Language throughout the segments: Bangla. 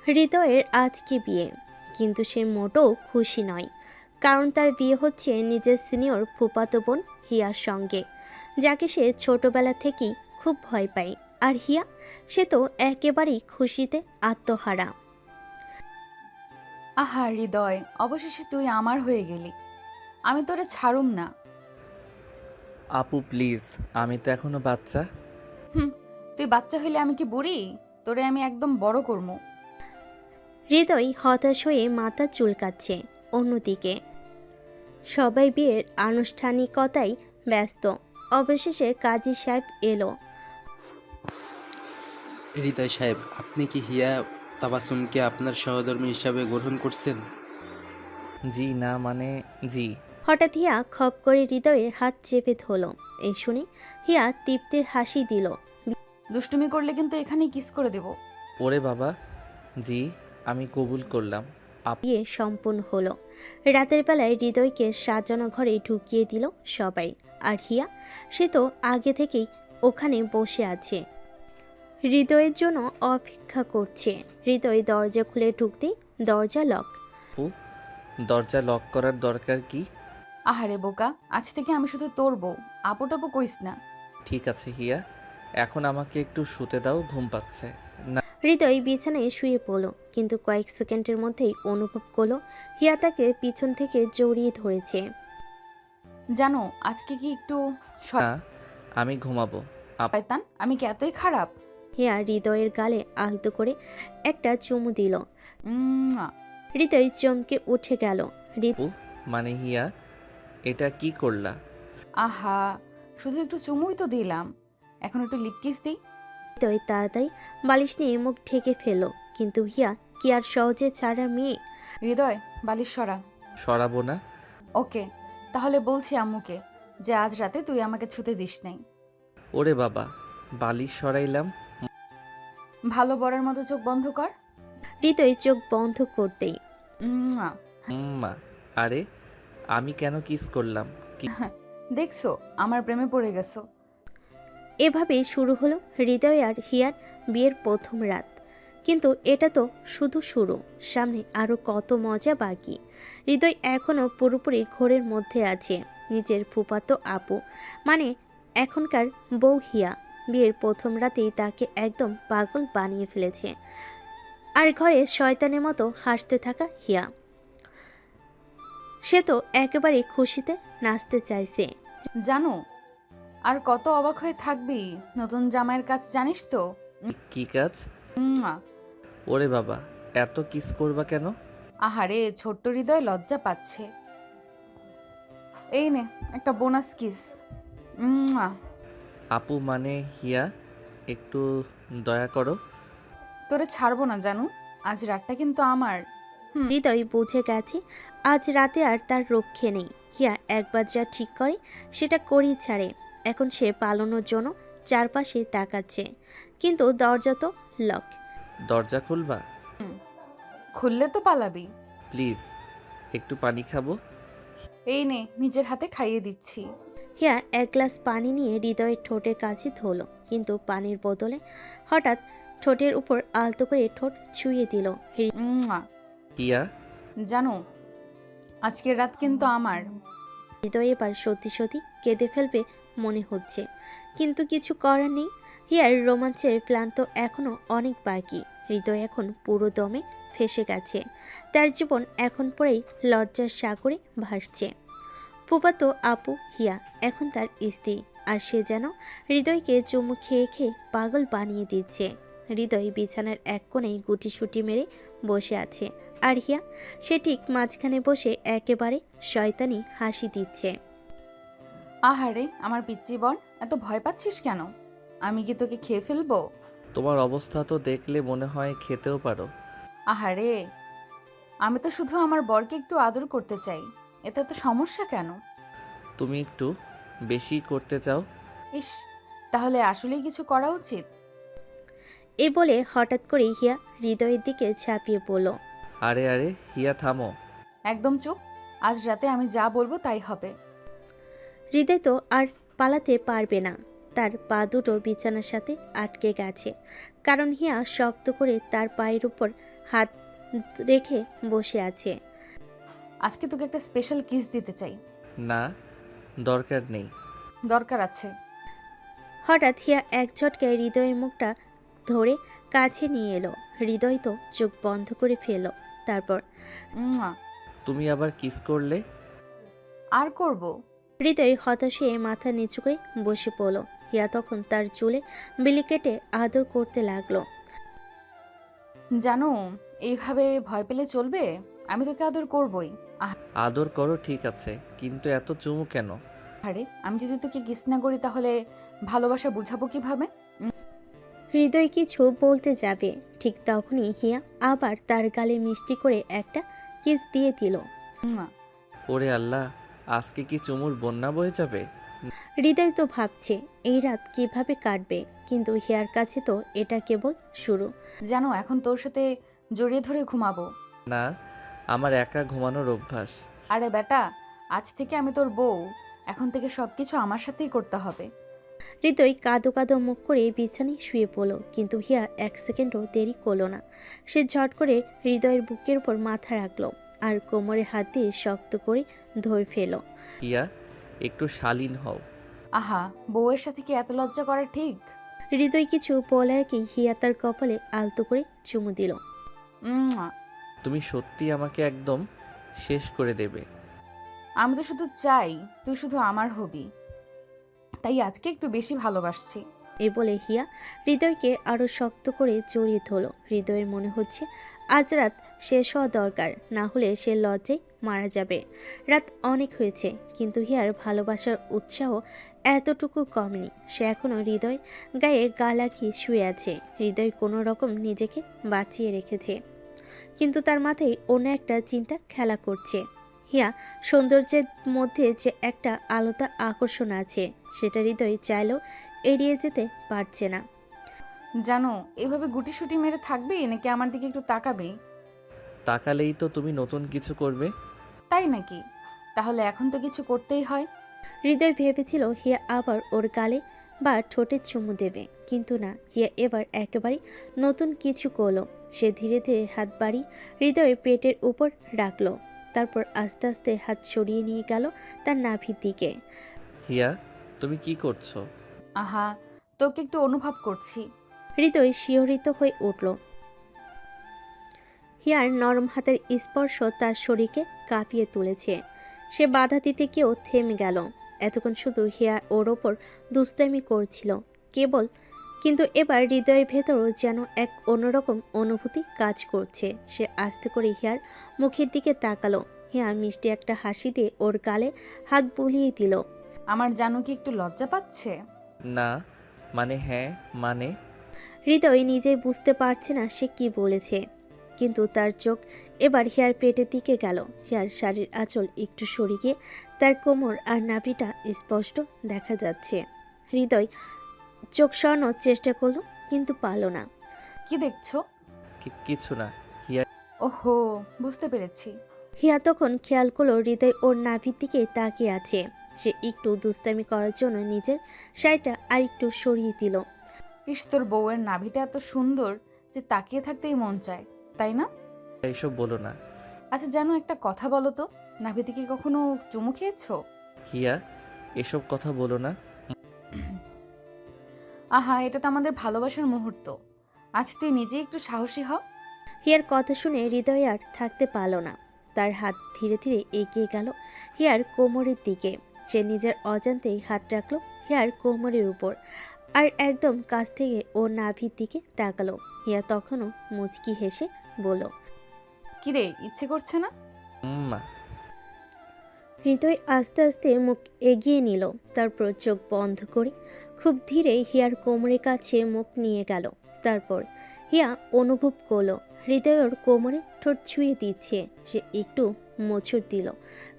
হৃদয়ের আজকে বিয়ে, কিন্তু সে মোটেও খুশি নয়। কারণ তার বিয়ে হচ্ছে নিজের সিনিয়র ফুফাতো বোন হিয়ার সঙ্গে, যাকে সে ছোটবেলা থেকেই খুব ভয় পায়। আর হিয়া, সে তো একেবারেই খুশিতে আত্মহারা। আহা হৃদয়, অবশেষে তুই আমার হয়ে গেলি। আমি তোরে ছাড়ুম না। আপু প্লিজ, আমি তো এখনো বাচ্চা। হুম, তুই বাচ্চা হইলে আমি কি বুড়ি? তোরে আমি একদম বড় করমু। হৃদয় হতাশ হয়ে মাথা চুলকাচ্ছে। অন্যদিকে সবাই বিয়ের আনুষ্ঠানিকতায় ব্যস্ত। অবশেষে কাজী সাহেব এলো। হৃদয় সাহেব, আপনি কি হিয়া তাবাসসুমকে আপনার সহধর্মী হিসাবে গ্রহণ করছেন? জি না মানে জি। হঠাৎ হিয়া খপ করে হৃদয়ের হাত চেপে ধরল। এই শুনে হিয়া তৃপ্তির হাসি দিল। দুষ্টুমি করলে কিন্তু এখানেই কিস করে দেব। ওরে বাবা, জি, আমি কবুল করলাম। বিয়ে সম্পূর্ণ হলো। রাতের বেলায় হৃদয়কে সাজানো ঘরে ঢুকিয়ে দিল সবাই। আর হিয়া, সে তো আগে থেকেই ওখানে বসে আছে, হৃদয়ের জন্য অপেক্ষা করছে। হৃদয় দরজা খুলে ঢুকতেই দরজা লক। আপু, দরজা লক করার দরকার কি? আহারে বোকা, আজ থেকে আমি শুধু তোর বউ, আপু টাপু কইস না। ঠিক আছে হিয়া, এখন আমাকে একটু শুতে দাও, ঘুম পাচ্ছে। না। হৃদয় বিছানায় শুয়ে পড়ল, কিন্তু কয়েক সেকেন্ডের মধ্যেই অনুভব করলো হিয়া তাকে পিছন থেকে জড়িয়ে ধরেছে। জানো আজকে কি একটু না, আমি ঘুমাবো। শয়তান, আমি কি এতই খারাপ? হিয়া হৃদয়ের গালে আলতো করে একটা চুমু দিল। উম্মুয়া। হৃদয় চমকে উঠে গেল। আপু মানে হিয়া, এটা কি করলা? আহা, শুধু একটু চুমুই তো দিলাম, এখন একটু লিপ কিস দিই। হৃদয় তাড়াতাড়ি বালিশ নিয়ে মুখ ঢেকে ফেলল, কিন্তু হিয়া কি আর সহজে ছাড়ার মেয়ে? হৃদয়, বালিশ সরা। সরাবো না। ওকে, তাহলে বলছি আম্মুকে যে আজ রাতে তুই আমাকে ছুতে দিস নাই। ওরে বাবা, বালিশ সরাইলাম। ভালো বরের মতো চোখ বন্ধ কর। হৃদয় চোখ বন্ধ করতেই উম্মুয়া। মা, আরে আমি কেন কিস করলাম? কি? দেখছো, আমার প্রেমে পড়ে গেছো। এভাবেই শুরু হলো হৃদয় আর হিয়ার বিয়ের প্রথম রাত। কিন্তু এটা তো শুধু শুরু, সামনে আরো কত মজা বাকি। হৃদয় এখনো পুরোপুরি ঘোরের মধ্যে আছে। নিজের ফুফাতো আপু মানে এখনকার বউ হিয়া বিয়ের প্রথম রাতেই তাকে একদম পাগল বানিয়ে ফেলেছে। আর ঘরে শয়তানের মতো হাসতে থাকা হিয়া, সে তো একেবারে খুশিতে নাচতে চাইছে। জানো, আর কত অবাক হয়ে থাকবি, নতুন জামাইয়ের কাজ জানিস তো? কি কাজ? উম্মুয়া। ওরে বাবা, এত কিস করবা কেন? আহারে, ছোট্ট হৃদয় লজ্জা পাচ্ছে। এই নে একটা বোনাস কিস। উম্মুয়া। আপু মানে হিয়া, একটু দয়া করো। তোরে ছাড়বো না জানু, আজ রাতটা কিন্তু আমার। হৃদয় বুঝে গেছে আজ রাতে আর তার রক্ষে নেই। হিয়া একবার যা ঠিক করে সেটা করেই ছাড়ে। এখন সে পালানোর জন্য চারপাশে তাকাচ্ছে, কিন্তু দরজা তো লক। দরজা খুলবা? খুললে তো পালাবি। প্লিজ, একটু পানি খাবো। এই নে, নিজের হাতে খাইয়ে দিচ্ছি। হিয়া এক গ্লাস পানি নিয়ে হৃদয়ের ঠোঁটের কাছে ধরল, কিন্তু পানির বদলে হঠাৎ ঠোঁটের উপর আলতো করে ঠোঁট ছুঁয়ে দিল। উম্মুয়া। হিয়া, জানো, আজকের রাত কিন্তু আমার। হৃদয় এবার সত্যি সত্যি কেঁদে ফেলবে মনে হচ্ছে, কিন্তু কিছু করার নেই। হিয়ার রোমাঞ্চের প্ল্যান তো এখনো অনেক বাকি। হৃদয় এখন পুরো দমে ফেসে গেছে। তার জীবন এখন পরেই লজ্জার সাগরে ভাসছে। ফুফাতো আপু হিয়া এখন তার স্ত্রী, আর সে যেন হৃদয়কে চুমু খেয়ে খেয়ে পাগল বানিয়ে দিচ্ছে। হৃদয় বিছানার এক কোণেই গুটিসুটি মেরে বসে আছে, আর হিয়া, সে ঠিক মাঝখানে বসে একেবারে শয়তানি হাসি দিচ্ছে। আহারে আমার পিচ্চি বর, এত ভয় পাচ্ছিস কেন? আমি কি তোকে খেয়ে ফেলবো? তোমার অবস্থা তো দেখলে মনে হয় খেতেও পারো। আহারে, আমি তো শুধু আমার বরকে একটু আদর করতে চাই, এতে তো সমস্যা কেন? তুমি একটু বেশি করতে চাও। ইস, তাহলে আসলেই কিছু করা উচিত। এ বলে হঠাৎ করে হিয়া হৃদয়ের দিকে ঝাঁপিয়ে পড়ল। আরে আরে হিয়া থামো। একদম চুপ, আজ রাতে আমি যা বলবো তাই হবে। হৃদয় তো আর পালাতে পারবে না। তার পা দুটো বিছানার সাথে আটকে গেছে, কারণ হিয়া শক্ত করে তার পায়ের উপর হাত রেখে বসে আছে। আজকে তোকে একটা স্পেশাল কিস দিতে চাই। না, দরকার নেই। দরকার আছে। হঠাৎ হিয়া এক ঝটকায় হৃদয়ের মুখটা ধরে কাছে নিয়ে এলো। হৃদয় তো চোখ বন্ধ করে ফেলল। তারপর উম্মা। তুমি আবার কিস করলে? আর করব? হৃদয় হতাশ হয়ে মাথা নিচু করে বসে পড়ল। হিয়া তখন তার চুলে বিলি কেটে আদর করতে লাগলো। জানো, এইভাবে ভয় পেলে চলবে? আমি তোকে আদর করবই। আদর করো ঠিক আছে, কিন্তু এত চুমু কেন? আরে আমি যদি তোকে কিস না করি তাহলে ভালোবাসা বুঝাবো কিভাবে? হৃদয় কিছু বলতে যাবে, ঠিক তখনই হিয়া আবার তার গালে মিষ্টি করে একটা কিস দিয়ে দিল। উম্মা। ওরে আল্লাহ, আজকে কি চুমুর বন্যা বয়ে যাবে? হৃদয় তো ভাবছে এই রাত কিভাবে কাটবে, কিন্তু হিয়ার কাছে তো এটা কেবল শুরু। জানো, এখন তোর সাথে জড়িয়ে ধরে ঘুমাবো। না, আমার একা ঘুমানোর অভ্যাস। আরে বেটা, আজ থেকে আমি তোর বউ। এখন থেকে সবকিছু আমার সাথেই করতে হবে। হৃদয় কাঁদো কাঁদো মুখ করে বিছানায় শুয়ে পড়ল, কিন্তু হিয়া এক সেকেন্ডও দেরি করলো না। সে ঝট করে হৃদয়ের বুকের উপর মাথা রাখলো আর কোমরে হাত দিয়ে শক্ত করে ধরে ফেলো। হিয়া, একটু শালীন হও। আহা, বউয়ের সাথে কি এত লজ্জা করা ঠিক? হৃদয় কিছু বলার কি হিয়া তার কপালে আলতো করে চুমু দিল। উম্মা। তুমি সত্যি আমাকে একদম শেষ করে দেবে। আমি তো শুধু চাই তুই শুধু আমার হবি, তাই আজকে একটু বেশি ভালোবাসছি। এই বলে হিয়া হৃদয়কে আরো শক্ত করে জড়িয়ে ধরল। হৃদয়ের মনে হচ্ছে আজ রাত শেষ হওয়া দরকার, না হলে সে লজ্জায় মারা যাবে। রাত অনেক হয়েছে, কিন্তু হিয়ার ভালোবাসার উৎসাহ এতটুকু কমেনি। সে এখনো হৃদয় গায়ে গা লাগিয়ে শুয়ে আছে। হৃদয় কোনো রকম নিজেকে বাঁচিয়ে রেখেছে, কিন্তু তার মাথায় অন্য একটা চিন্তা খেলা করছে। হিয়া সৌন্দর্যের মধ্যে যে একটা আলাদা আকর্ষণ আছে, সেটা হৃদয় চাইলেও এড়িয়ে যেতে পারছে না। জানো, এভাবে গুটিসুটি মেরে থাকবি নাকি আমার দিকে একটু তাকাবি? তাকালেই তো তুমি নতুন কিছু করবে। তাই নাকি? তাহলে এখন তো কিছু করতেই হয়। হৃদয় ভেবেছিল হিয়া আবার ওর গালে বা ঠোঁটে চুমু দেবে, কিন্তু না, হিয়া এবার একেবারে নতুন কিছু করলো। সে ধীরে ধীরে হাত বাড়িয়ে হৃদয়ের পেটের উপর রাখলো, তারপর আস্তে আস্তে হাত সরিয়ে নিয়ে গেল তার নাভির দিকে। হিয়া, তুমি কি করছো? আহা, তোকে একটু অনুভব করছি। হৃদয় শিহরিত হয়ে উঠল। হিয়ার নরম হাতের স্পর্শ তার শরীরকে কাঁপিয়ে তুলেছে। সে বাধা দিতে গিয়েও থেমে গেল। এতক্ষণ শুধু হিয়া ওর ওপর দুষ্টামি করছিল কেবল, কিন্তু এবার হৃদয়ের ভেতরও যেন এক অন্যরকম অনুভূতি কাজ করছে। সে আস্তে করে হিয়ার মুখের দিকে তাকালো। হিয়া মিষ্টি একটা হাসি দিয়ে ওর গালে হাত বুলিয়ে দিল। আমার জানো কি একটু লজ্জা পাচ্ছে? না, মানে হ্যাঁ, মানে। হৃদয় নিজেই বুঝতে পারছে না সে কি বলেছে, কিন্তু তার চোখ এবার হিয়ার পেটের দিকে গেল। হিয়ার শাড়ির আঁচল একটু সরে গিয়ে তার কোমর আর নাভিটা স্পষ্ট দেখা যাচ্ছে। হৃদয় চোখ সরানোর চেষ্টা করলো, কিন্তু পারল না। কি দেখছো? কিছু না। হিয়া, ওহো, বুঝতে পেরেছি। হিয়া তখন খেয়াল করলো হৃদয় ওর নাভির দিকে তাকিয়ে আছে। সে একটু দুষ্টামি করার জন্য নিজের শাড়িটা আর একটু সরিয়ে দিল। ইস, তোর বউয়ের নাভিটা এত সুন্দর যে তাকিয়ে থাকতেই মন চায়, তাই না? এইসব বলো না। আচ্ছা জানো, একটা কথা বলো তো, নাভিতে কি কখনো চুমু খেয়েছো? হিয়া, এসব কথা বলো না। আহা, এটা তো আমাদের ভালোবাসার মুহূর্ত। আজ তুই নিজেই একটু সাহসী হ। হিয়ার কথা শুনে হৃদয় আর থাকতে পারল না। তার হাত ধীরে ধীরে এগিয়ে গেল হিয়ার কোমরের দিকে। সে নিজের অজান্তেই হাত রাখলো হিয়ার কোমরের উপর, আর একদম কাছ থেকে ওর নাভির দিকে তাকালো। হিয়া তখনও মুচকি হেসে বলল, কিরে, ইচ্ছে করছে না? না। হৃদয় আস্তে আস্তে মুখ এগিয়ে নিল, তারপর চোখ বন্ধ করে খুব ধীরে হিয়ার কোমরের কাছে মুখ নিয়ে গেল। তারপর হিয়া অনুভব করলো হৃদয় ওর কোমরে ঠোঁট ছুঁয়ে দিচ্ছে। সে একটু মোচড় দিল,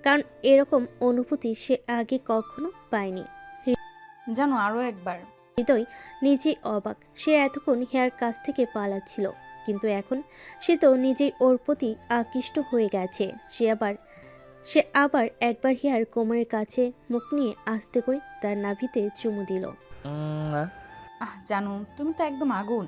কারণ এরকম অনুভূতি সে আগে কখনো পায়নি। জানো, আরো একবার। হৃদয় নিজেই অবাক। সে এতক্ষণ হিয়ার কাছ থেকে পালাচ্ছিল, কিন্তু এখন সে তো নিজেই ওর প্রতি আকৃষ্ট হয়ে গেছে। সে আবার সে আবার একবার হিয়ার কোমরের কাছে মুখ নিয়ে আস্তে করে তার নাভিতে চুমু দিল। না। জানু তুমি তো একদম আগুন।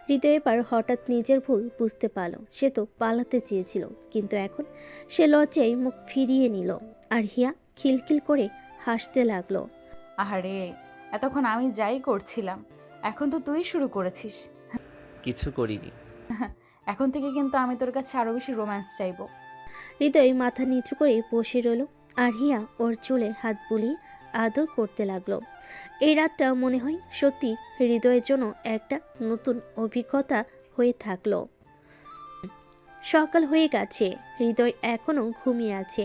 হৃদয় এবার হঠাৎ নিজের ভুল বুঝতে পারল। সে তো পালাতে চেয়েছিল, কিন্তু এখন সে লজ্জায় মুখ ফিরিয়ে নিল। আর হিয়া খিলখিল করে হাসতে লাগলো। আহারে, এতক্ষণ আমি যাই করছিলাম, এখন তো তুই শুরু করেছিস। কিছু করিনি। এখন থেকে কিন্তু আমি তোর কাছে আরো বেশি রোম্যান্স চাইবো। হৃদয় মাথা নিচু করে বসে রইল, আর হিয়া ওর চুলে হাত বুলিয়ে আদর করতে লাগলো। এই রাতটা মনে হয় সত্যি হৃদয়ের জন্য একটা নতুন অভিজ্ঞতা হয়ে থাকলো। সকাল হয়ে গেছে, হৃদয় এখনো ঘুমিয়ে আছে,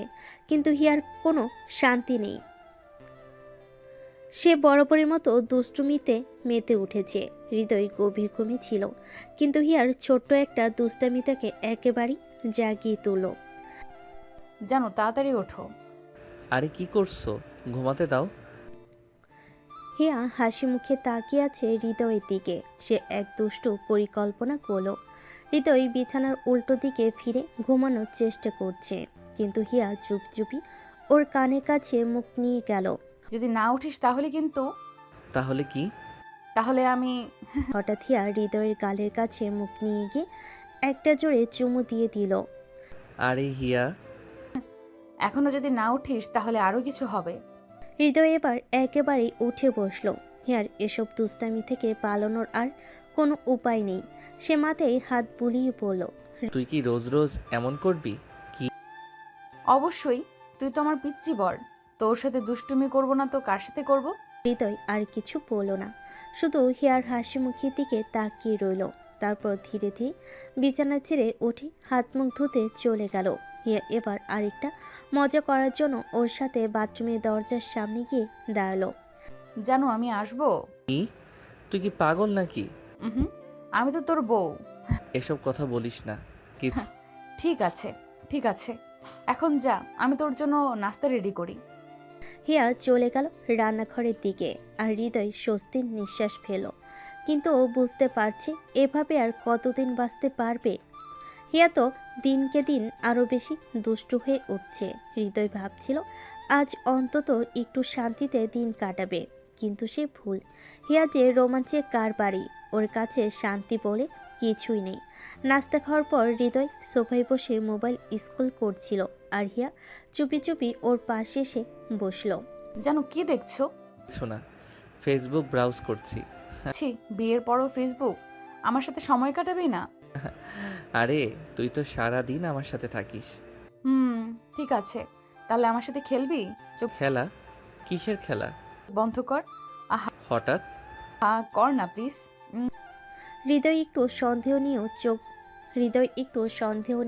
কিন্তু হিয়ার কোনো শান্তি নেই। সে বরাবরের মতো দুষ্টুমিতে মেতে উঠেছে। হৃদয় গভীর ঘুমে ছিল, কিন্তু হিয়ার ছোট্ট একটা দুষ্টামি তাকে একেবারেই জাগিয়ে তুলল। জানো তাড়াতাড়ি ওঠো। আরে কি করছো? ঘুমাতে দাও। হিয়া হাসি মুখে তাকিয়ে আছে হৃদয়ের দিকে। সে এক দুষ্টু পরিকল্পনা করলো। হৃদয় বিছানার উল্টো দিকে ফিরে ঘুমানোর চেষ্টা করছে, কিন্তু হিয়া চুপচুপি ওর কানের কাছে মুখ নিয়ে গেল। যদি না উঠিস তাহলে কিন্তু তাহলে কি? তাহলে আমি হঠাৎ হিয়া হৃদয়ের গালের কাছে মুখ নিয়ে গিয়ে একটা জোরে চুমু দিয়ে দিল। আরে হিয়া, এখনো যদি না উঠিস তাহলে আরো কিছু হবে। হৃদয় এবার একেবারেই উঠে বসলো। হিয়ার এসব দুষ্টামি থেকে পালানোর আর কোনো উপায় নেই। সে মাথায় হাত বুলিয়ে পড়ল। তুই কি রোজ রোজ এমন করবি? অবশ্যই, তুই তো আমার পিচ্চি বর, তোর সাথে দুষ্টুমি করব না তো কার সাথে করব? হৃদয় আর কিছু বলল না, শুধু হিয়ার হাসি মুখের দিকে তাকিয়ে রইল। তারপর ধীরে ধীরে বিছানা ছেড়ে উঠে হাত মুখ ধুতে চলে গেল। হিয়া এবার আরেকটা মজা করার জন্য ওর সাথে বাথরুমের দরজার সামনে গিয়ে দাঁড়ালো। জানো আমি আসবো। কি? তুই কি পাগল নাকি? হুম, আমি তো তোর বউ। এসব কথা বলিস না। কি? ঠিক আছে ঠিক আছে, এখন যা, আমি তোর জন্য নাস্তা রেডি করি। হিয়া চলে গেল রান্নাঘরের দিকে, আর হৃদয় স্বস্তির নিঃশ্বাস ফেল। কিন্তু ও বুঝতে পারছে এভাবে আর কতদিন বাঁচতে পারবে। হিয়া তো দিনকে দিন আরও বেশি দুষ্টু হয়ে উঠছে। হৃদয় ভাবছিল আজ অন্তত একটু শান্তিতে দিন কাটাবে, কিন্তু সে ভুল। হিয়া যে রোমাঞ্চের কারবারি, ওর কাছে শান্তি বলে কিছুই নেই। নাস্তা খাওয়ার পর হৃদয় সোফায় বসে মোবাইল স্ক্রল করছিল, আর হিয়া চুপি চুপি ওর পাশে এসে বসলো। জানো কি দেখছো? কিছু না, ফেসবুক ব্রাউজ করছি। ছি, বিয়ের পরও ফেসবুক? আমার সাথে সময় কাটাবি না? আরে তুই তো সারা দিন আমার সাথে থাকিস। ঠিক আছে, তাহলে আমার সাথে খেলবি? চোখ খেলা? কিসের খেলা? বন্ধ কর। হঠাৎ? হ্যাঁ কর না প্লিজ। হৃদয় একটু সন্দেহ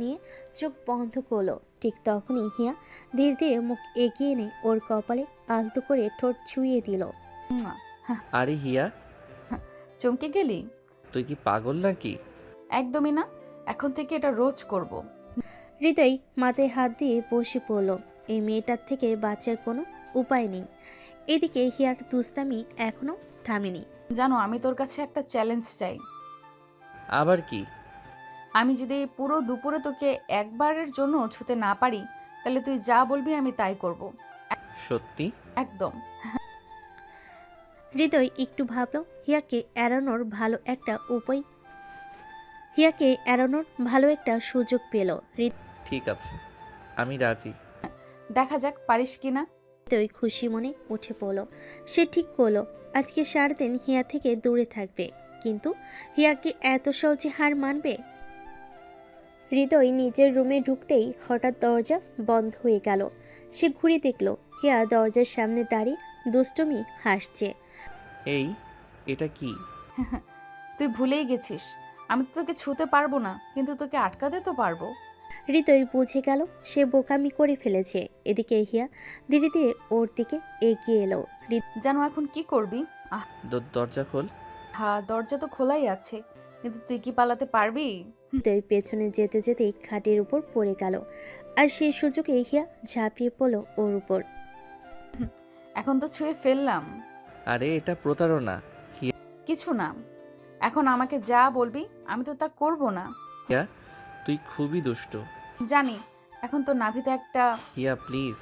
নিয়ে চোখ বন্ধ করলো। ঠিক তখনই হিয়া ধীরে ধীরে মুখ এগিয়ে এনে ওর কপালে আলতো করে ঠোঁট ছুঁয়ে দিল। আরে হিয়া, চমকে গেলি? তুই কি পাগল নাকি? একদমই না, এখন থেকে এটা রোজ করব। হৃদয় মাথায় হাত দিয়ে বসে পড়ল। এই মেয়েটার থেকে বাঁচার কোনো উপায় নেই। এদিকে হিয়ার দুষ্টামি এখনো থামেনি। জানো আমি তোর কাছে একটা চ্যালেঞ্জ চাই। আবার কি? আমি যদি পুরো দুপুরে তোকে একবারের জন্য ছুতে না পারি, তাহলে তুই যা বলবি আমি তাই করব। সত্যি? একদম। হৃদয় একটু ভাবল হিয়াকে এড়ানোর ভালো একটা সুযোগ পেল। ঠিক আছে, আমি রাজি। দেখা যাক পারিস কিনা। হৃদয় খুশি মনে উঠে পড়ল। সে ঠিক করলো আজকে সারাদিন হিয়া থেকে দূরে থাকবে, কিন্তু হিয়া কি এত সহজে হার মানবে? হৃদয় নিজের রুমে ঢুকতেই হঠাৎ দরজা বন্ধ হয়ে গেল। সে ঘুরে দেখল হিয়া দরজার সামনে দাঁড়িয়ে দুষ্টুমি হাসছে। এই, এটা কি? তুই ভুলেই গেছিস, আমি তো তোকে ছুতে পারবো না, কিন্তু তোকে আটকাতে তো পারবো। হৃদয় বুঝে গেল সে বোকামি করে ফেলেছে। এদিকে হিয়া ধীরে ধীরে ওর দিকে এগিয়ে এলো। জানো এখন কি করবি? দরজা খোল। হ্যাঁ দরজা তো খোলাই আছে, কিন্তু তুই কি পালাতে পারবি? হৃদয় পেছনে যেতে যেতেই খাটের উপর পড়ে গেল, আর সেই সুযোগে হিয়া ঝাঁপিয়ে পড়ল ওর উপর। এখন তো ছুঁয়ে ফেললাম। আরে এটা প্রতারণা। কিছু না, এখন আমাকে যা বলবি আমি তো তা করব না। হিয়া, তুই খুবই দুষ্ট। জানি, এখন তো নাভিতে একটা হিয়া প্লিজ।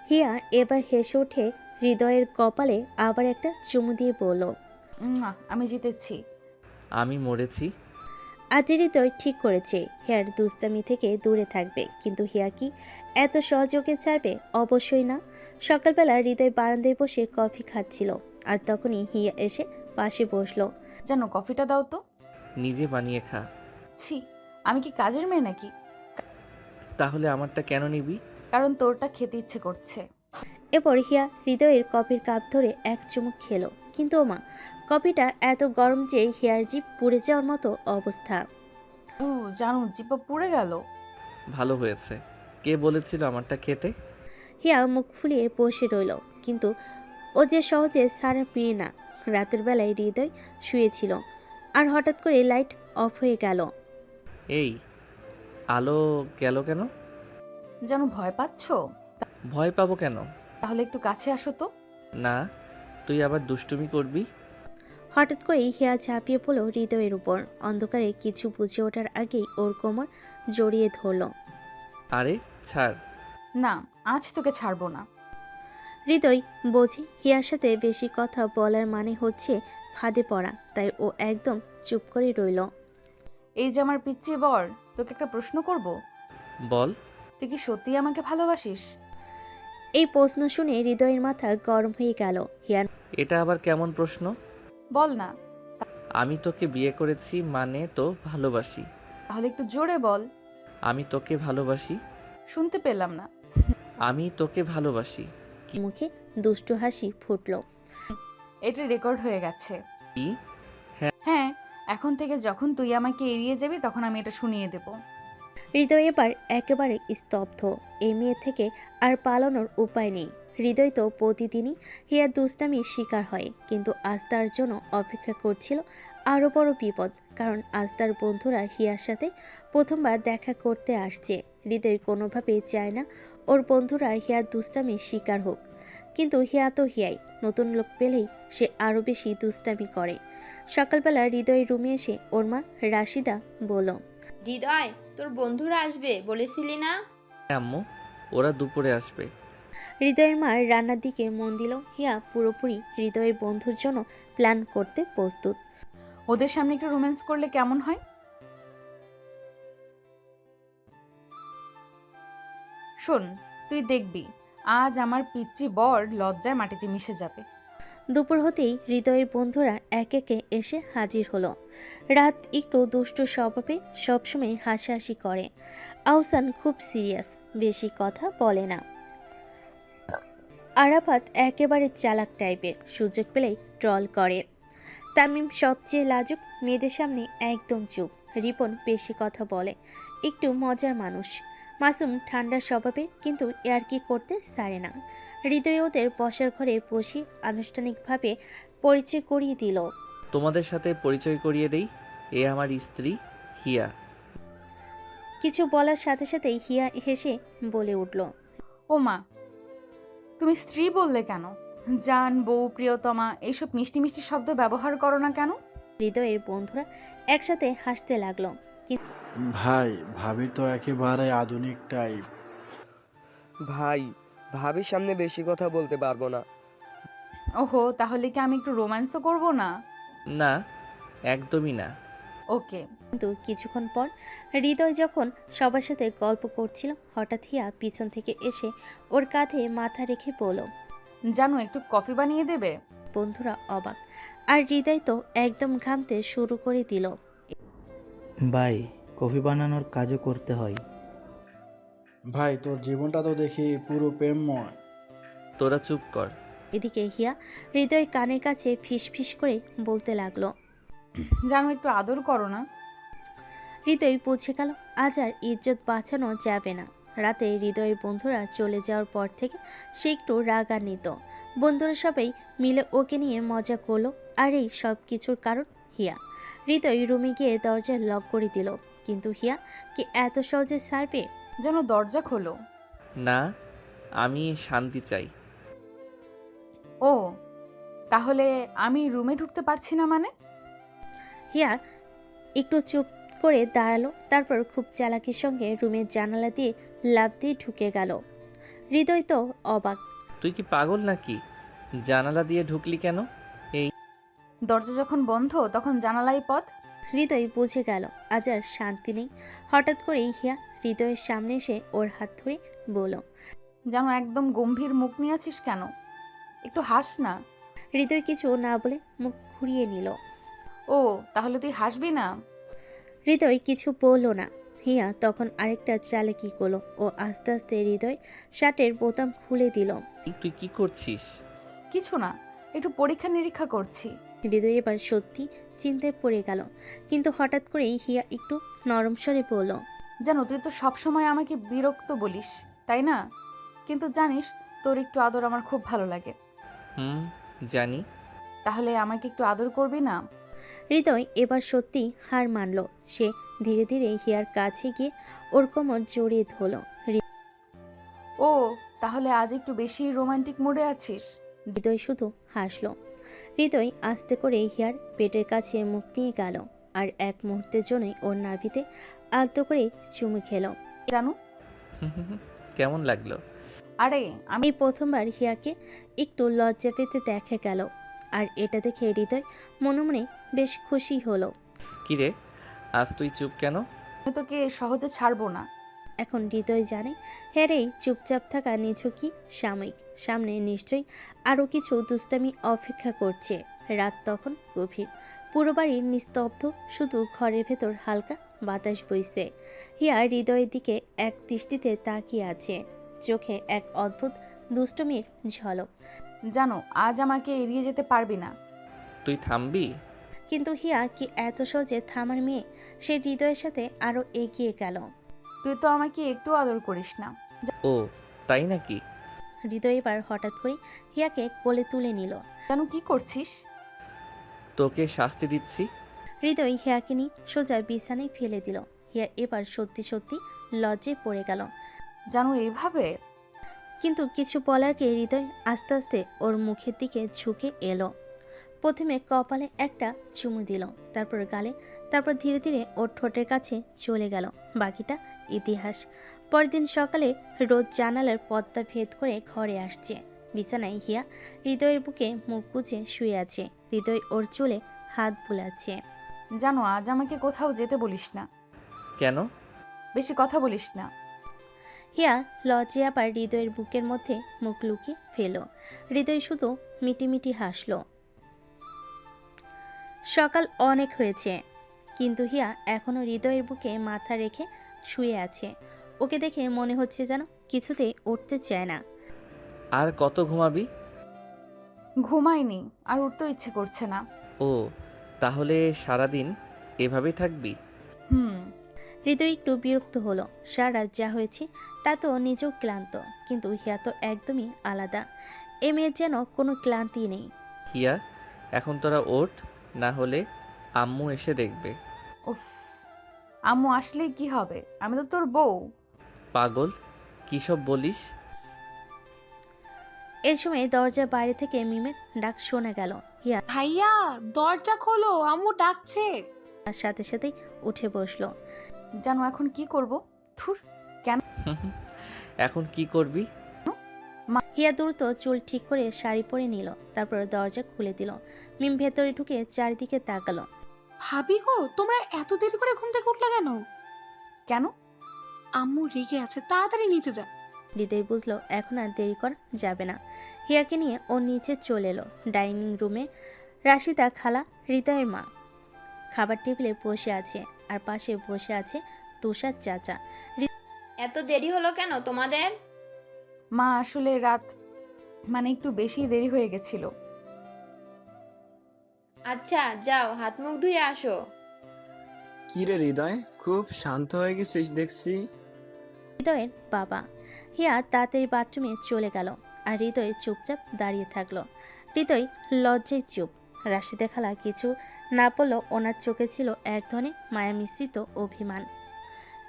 হিয়া এবার হেসে উঠে হৃদয়ের কপালে আবার একটা চুমু দিয়ে বলল, আমি জিতেছি। আমি মরেছি। আজ হৃদয় ঠিক করেছে হিয়ার দুষ্টামি থেকে দূরে থাকবে, কিন্তু হিয়া কি এত সহযোগে ছাড়বে? অবশ্যই না। সকালবেলা হৃদয় বারান্দায় বসে কফি খাচ্ছিল, আর তখনই হিয়া এসে পাশে বসলো। জানো, কফিটা দাও তো। নিজে বানিয়ে খা। ছি, আমি কি কাজের মেয়ে নাকি? তাহলে আমারটা কেন নিবি? কারণ তোরটা খেতে ইচ্ছে করছে। এরপর হিয়া হৃদয়ের কফির কাপ ধরে এক চুমুক খেলো, কিন্তু ওমা, কফিটা এত গরম যে হিয়ার জিভ পুড়ে যাওয়ার মতো অবস্থা। জানো, জিপা পুড়ে গেল। ভালো হয়েছে। কে বলেছিল আমারটা খেতে? হিয়া মুখ ফুলিয়ে বসে রইল, কিন্তু ও যে সহজে সারা পেয়ে না। রাতের বেলায় হৃদয় শুয়েছিল, আর হঠাৎ করে লাইট অফ হয়ে গেল। এই আলো গেল কেন? জানো, ভয় পাচ্ছো? ভয় পাবো কেন? তাহলে একটু কাছে আসো তো। না, তুই আবার দুষ্টুমি করবি। হঠাৎ করেই হিয়া ঝাঁপিয়ে পড়ল হৃদয়ের উপর। অন্ধকারে কিছু বুঝে ওঠার আগেই ওর কোমর জড়িয়ে ধরল। আরে ছাড়। না, আজ তোকে ছাড়বো না। হৃদয় বোঝে হিয়ার সাথে বেশি কথা বলার মানে হচ্ছে ফাঁদে পড়া, তাই ও একদম চুপ করে রইল। এই যে আমার পিচ্চি বর, তোকে একটা প্রশ্ন করব। বল। তুই কি সত্যি আমাকে ভালোবাসিস? এই প্রশ্ন শুনে হৃদয়ের মাথা গরম হয়ে গেল। হিয়া এটা আবার কেমন প্রশ্ন? বল না। আমি তোকে বিয়ে করেছি মানে তো ভালোবাসি। তাহলে একটু জোরে বল। আমি তোকে ভালোবাসি। শুনতে পেলাম না। আমি তোকে ভালোবাসি। মুখে দুষ্টু হাসি ফুটল। এটা রেকর্ড হয়ে গেছে। কি? হ্যাঁ, এখন থেকে যখন তুই আমাকে এড়িয়ে যাবি তখন আমি এটা শুনিয়ে দেব। হৃদয় এবার একেবারে স্তব্ধ। এই মেয়ে থেকে আর পালানোর উপায় নেই। হৃদয় তো প্রতিদিনই হিয়ার দুষ্টামির শিকার হয়, কিন্তু আজ তার জন্য অপেক্ষা করছিল আরও বড় বিপদ। কারণ আজ তার বন্ধুরা হিয়ার সাথে প্রথমবার দেখা করতে আসছে। হৃদয় কোনোভাবেই চায় না ওর বন্ধুরা হিয়ার দুষ্টামির শিকার হোক, কিন্তু হিয়া তো হিয়াই। নতুন লোক পেলেই সে আরও বেশি দুষ্টামি করে। সকালবেলা হৃদয় রুমে এসে ওর মা রাশিদা বলল, হৃদয়, তোর বন্ধুরা আসবে বলেছিলি না? হ্যাঁ আম্মু, ওরা দুপুরে আসবে। হৃদয়ের মা রান্নার দিকে মন দিল। হিয়া পুরোপুরি হৃদয়ের বন্ধুর জন্য প্ল্যান করতে প্রস্তুত। ওদের সামনে একটু রোম্যান্স করলে কেমন হয়? শোন, তুই দেখবি আজ আমার পিচ্চি বর লজ্জায় মাটিতে মিশে যাবে। দুপুর হতেই হৃদয়ের বন্ধুরা এক একে এসে হাজির হলো। রাত একটু দুষ্ট স্বভাবে, সবসময় হাসাহাসি করে। আহসান খুব সিরিয়াস, বেশি কথা বলে না। আরাফাত একেবারে চালাক টাইপের, সুযোগ পেলেই ট্রল করে। তামিম সবচেয়ে লাজুক, মেয়েদের সামনে একদম চুপ। রিপন বেশি কথা বলে, একটু মজার মানুষ। মাসুম ঠান্ডা স্বভাবের, কিন্তু ইয়ার্কি করতে ছাড়ে না। হৃদয় ওদের বসার ঘরে বসে আনুষ্ঠানিকভাবে পরিচয় করিয়ে দিল। তোমাদের সাথে পরিচয় করিয়ে দেই, এ আমার স্ত্রী হিয়া। কিছু বলার সাথে সাথেই হিয়া হেসে বলে উঠল, ও মা, তুমি স্ত্রী বললে কেন? জান, বউ, প্রিয়তমা এইসব মিষ্টি মিষ্টি শব্দ ব্যবহার করো না কেন? হৃদয়ের বন্ধুরা একসাথে হাসতে লাগলো। ভাই, ভাবি তো একেবারে আধুনিক টাইপ। ভাই, ভাবির সামনে বেশি কথা বলতে পারবো না। ওহো, তাহলে কি আমি একটু রোম্যান্সও করব না? না, একদমই না। ওকে। কিন্তু কিছুক্ষণ পর হৃদয় যখন সবার সাথে গল্প করছিল, হঠাৎ হিয়া পিছন থেকে এসে ওর কাঁধে মাথা রেখে বলল। জানো, একটু কফি বানিয়ে দেবে? বন্ধুরা অবাক, আর হৃদয় তো একদম ঘামতে শুরু করে দিল। ভাই, কফি বানানোর কাজও করতে হয়। ভাই, তোর জীবনটা তো দেখি পুরো প্রেমময়। তোরা চুপ কর। এদিকে হিয়া হৃদয়ের কানের কাছে ফিস ফিস করে বলতে লাগলো। জানো, একটু আদর করো না। হৃদয় বুঝে গেল আজ আর ইজ্জত বাঁচানো যাবে না। রাতে হৃদয়ের বন্ধুরা চলে যাওয়ার পর থেকে সে একটু রাগান্বিত। বন্ধুরা সবাই মিলে ওকে নিয়ে মজা করলো, আর এই সব কিছুর কারণ হিয়া। হৃদয় রুমে গিয়ে দরজা লক করে দিল, কিন্তু হিয়া কি এত সহজে ছাড়বে? যেন দরজা খোলো। না, আমি শান্তি চাই। ও, তাহলে আমি রুমে ঢুকতে পারছি না মানে? হিয়া একটু চুপ করে দাঁড়ালো, তারপর খুব চালাকির সঙ্গে রুমের জানালা দিয়ে লাফ দিয়ে ঢুকে গেল। হৃদয় তো অবাক। তুই কি পাগল নাকি? জানালা দিয়ে ঢুকলি কেন? দরজা যখন বন্ধ তখন জানালাই পথ। হৃদয় বুঝে গেল আজ আর শান্তি নেই। হঠাৎ করেই হিয়া হৃদয়ের সামনে এসে ওর হাত ধরে বলল। যেন একদম গম্ভীর মুখ নিয়ে আছিস কেন? একটু হাস না। হৃদয় কিছু না বলে মুখ ঘুরিয়ে নিল। ও তাহলে তুই হাসবি না? হৃদয় কিছু বলল না। হিয়া তখন আরেকটা চালাকি করলো। ও আস্তে আস্তে হৃদয় শার্টের বোতাম খুলে দিল। তুই কি করছিস? কিছু না, একটু পরীক্ষা নিরীক্ষা করছি। হৃদয় এবার সত্যি চিন্তায় পড়ে গেল, কিন্তু হঠাৎ করেই হিয়া একটু নরম স্বরে বলল। জানো তুই তো সবসময় আমাকে বিরক্ত বলিস, তাই না? কিন্তু জানিস তোর একটু আদর আমার খুব ভালো লাগে। হুম, জানি। তাহলে আমাকে একটু আদর করবি না? হৃদয় এবার সত্যি হার মানল। সে ধীরে ধীরে হিয়ার কাছে গিয়ে ওর কোমর জড়িয়ে ধরল। ও তাহলে আজ একটু বেশি রোমান্টিক মুডে আছিস। হৃদয় শুধু হাসলো। হৃদয় আস্তে করে হিয়ার পেটের কাছে মুখ নিয়ে গেল আর এক মুহূর্তের জন্যই ওর নাভিতে আলতো করে চুমু খেলো। জানু, কেমন লাগলো? আরে আমি এই প্রথমবার হিয়াকে একটু লজ্জা পেতে দেখা গেল, আর এটা দেখে হৃদয় মনে মনে বেশ খুশি হলো। কিরে, আজ তুই চুপ কেন? তোকে সহজে ছাড়বো না। এখন হৃদয় জানে হ্যাঁ রে, চুপচাপ থাকা নিছকই সাময়িক। সামনে নিশ্চয়ই আরও কিছু দুষ্টামি অপেক্ষা করছে। রাত তখন গভীর, পুরো বাড়ির নিস্তব্ধ, শুধু ঘরের ভেতর হালকা বাতাস বইছে। হিয়া হৃদয়ের দিকে এক দৃষ্টিতে তাকিয়ে আছে, চোখে এক অদ্ভুত দুষ্টমির ঝলক। জানো আজ আমাকে এড়িয়ে যেতে পারবি না। তুই থামবি? কিন্তু হিয়া কি এত সহজে থামার মেয়ে? সে হৃদয়ের সাথে আরও এগিয়ে গেল। তুই তো আমাকে একটু আদর করিস না। ও তাই নাকি? হৃদয় এবার হঠাৎ করে হিয়াকে কোলে তুলে নিল। জানু কি করছিস? তোকে শাস্তি দিচ্ছি। হৃদয় হিয়াকে নিয়ে সোজা বিছানায় ফেলে দিল। হিয়া এবার সত্যি সত্যি লজ্জায় পড়ে গেল, জানু এইভাবে? কিন্তু কিছু বলার আগে হৃদয় আস্তে আস্তে ওর মুখের দিকে ঝুঁকে এলো। প্রথমে কপালে একটা চুমু দিল, তারপর গালে, তারপর ধীরে ধীরে ওর ঠোঁটের কাছে চলে গেল। বাকিটা ইতিহাস। পরদিন সকালে রোদ জানালার পর্দা ভেদ করে ঘরে আসছে। বিছানায় হিয়া হৃদয়ের বুকে মুখ গুজে শুয়ে আছে। হৃদয় ওর চুলে হাত বুলাচ্ছে। জানো আজ আমাকে কোথাও যেতে বলিস না। কেন? বেশি কথা বলিস না। হিয়া লজ্জে আবার হৃদয়ের বুকের মধ্যে মুখ লুকিয়ে ফেল। হৃদয় শুধু মিটিমিটি হাসল। সকাল অনেক হয়েছে, কিন্তু হিয়া এখনো হৃদয়ের বুকে মাথা রেখে শুয়ে আছে। ওকে দেখে মনে হচ্ছে যেন কিছুতেই উঠতে চায় না। আর কত ঘুমাবি? ঘুমাইনি, আর উঠতেও ইচ্ছে করছে না। ও তাহলে সারাদিন এভাবেই থাকবি? হুম। হৃদয় একটু বিরক্ত হলো। সারা রাত যা হয়েছে তা তো নিজেও ক্লান্ত, কিন্তু হিয়া তো একদমই আলাদা। এ মেয়ের যেন কোনো ক্লান্তি নেই। হিয়া, এখন তোরা ওঠ, না হলে আম্মু এসে দেখবে। উফ, আম্মু আসলেই কি হবে? আমি তো তোর বউ। পাগল, কী সব বলিস? এই সময় দরজার বাইরে থেকে মিমের ডাক শোনা গেল। হিয়া ভাইয়া দরজা খোলো, আম্মু ডাকছে। তার সাথে সাথেই উঠে বসলো। জানো এখন কি করব? থুর। এখন কি করবি? হিয়া দ্রুত চুল ঠিক করে শাড়ি পরে নিল, তারপর দরজা খুলে দিল। মিম ভেতরে ঢুকে চারিদিকে তাকালো। ভাবি গো, তোমরা এত দেরি করে ঘুম থেকে উঠলে কেন? কেন? আম্মু রেগে আছে, তাড়াতাড়ি নিচে যা। হৃদয় বুঝলো এখন আর দেরি করা যাবে না। হিয়াকে নিয়ে ও নিচে চলে এলো। ডাইনিং রুমে রাশিদা খালা, হৃদয়ের মা, খাবার টেবিলে বসে আছে, আর পাশে বসে আছে তুষার চাচা। এত দেরি হলো কেন তোমাদের? মা আসলে রাত একটু বেশি দেরি হয়ে গেছিল। আচ্ছা যাও, হাত মুখ ধুয়ে আসো। কি রে হৃদয়, খুব শান্ত হয়ে গেছিস দেখছি। হৃদয়ের বাবা। হিয়া তাড়াতাড়ি বাথরুমে চলে গেল, আর হৃদয় চুপচাপ দাঁড়িয়ে থাকলো। হৃদয় লজ্জায় চুপ। রাশিদা খালা কিছু না বললেও ওনার চোখে ছিল এক ধরনের মায়া মিশ্রিত অভিমান।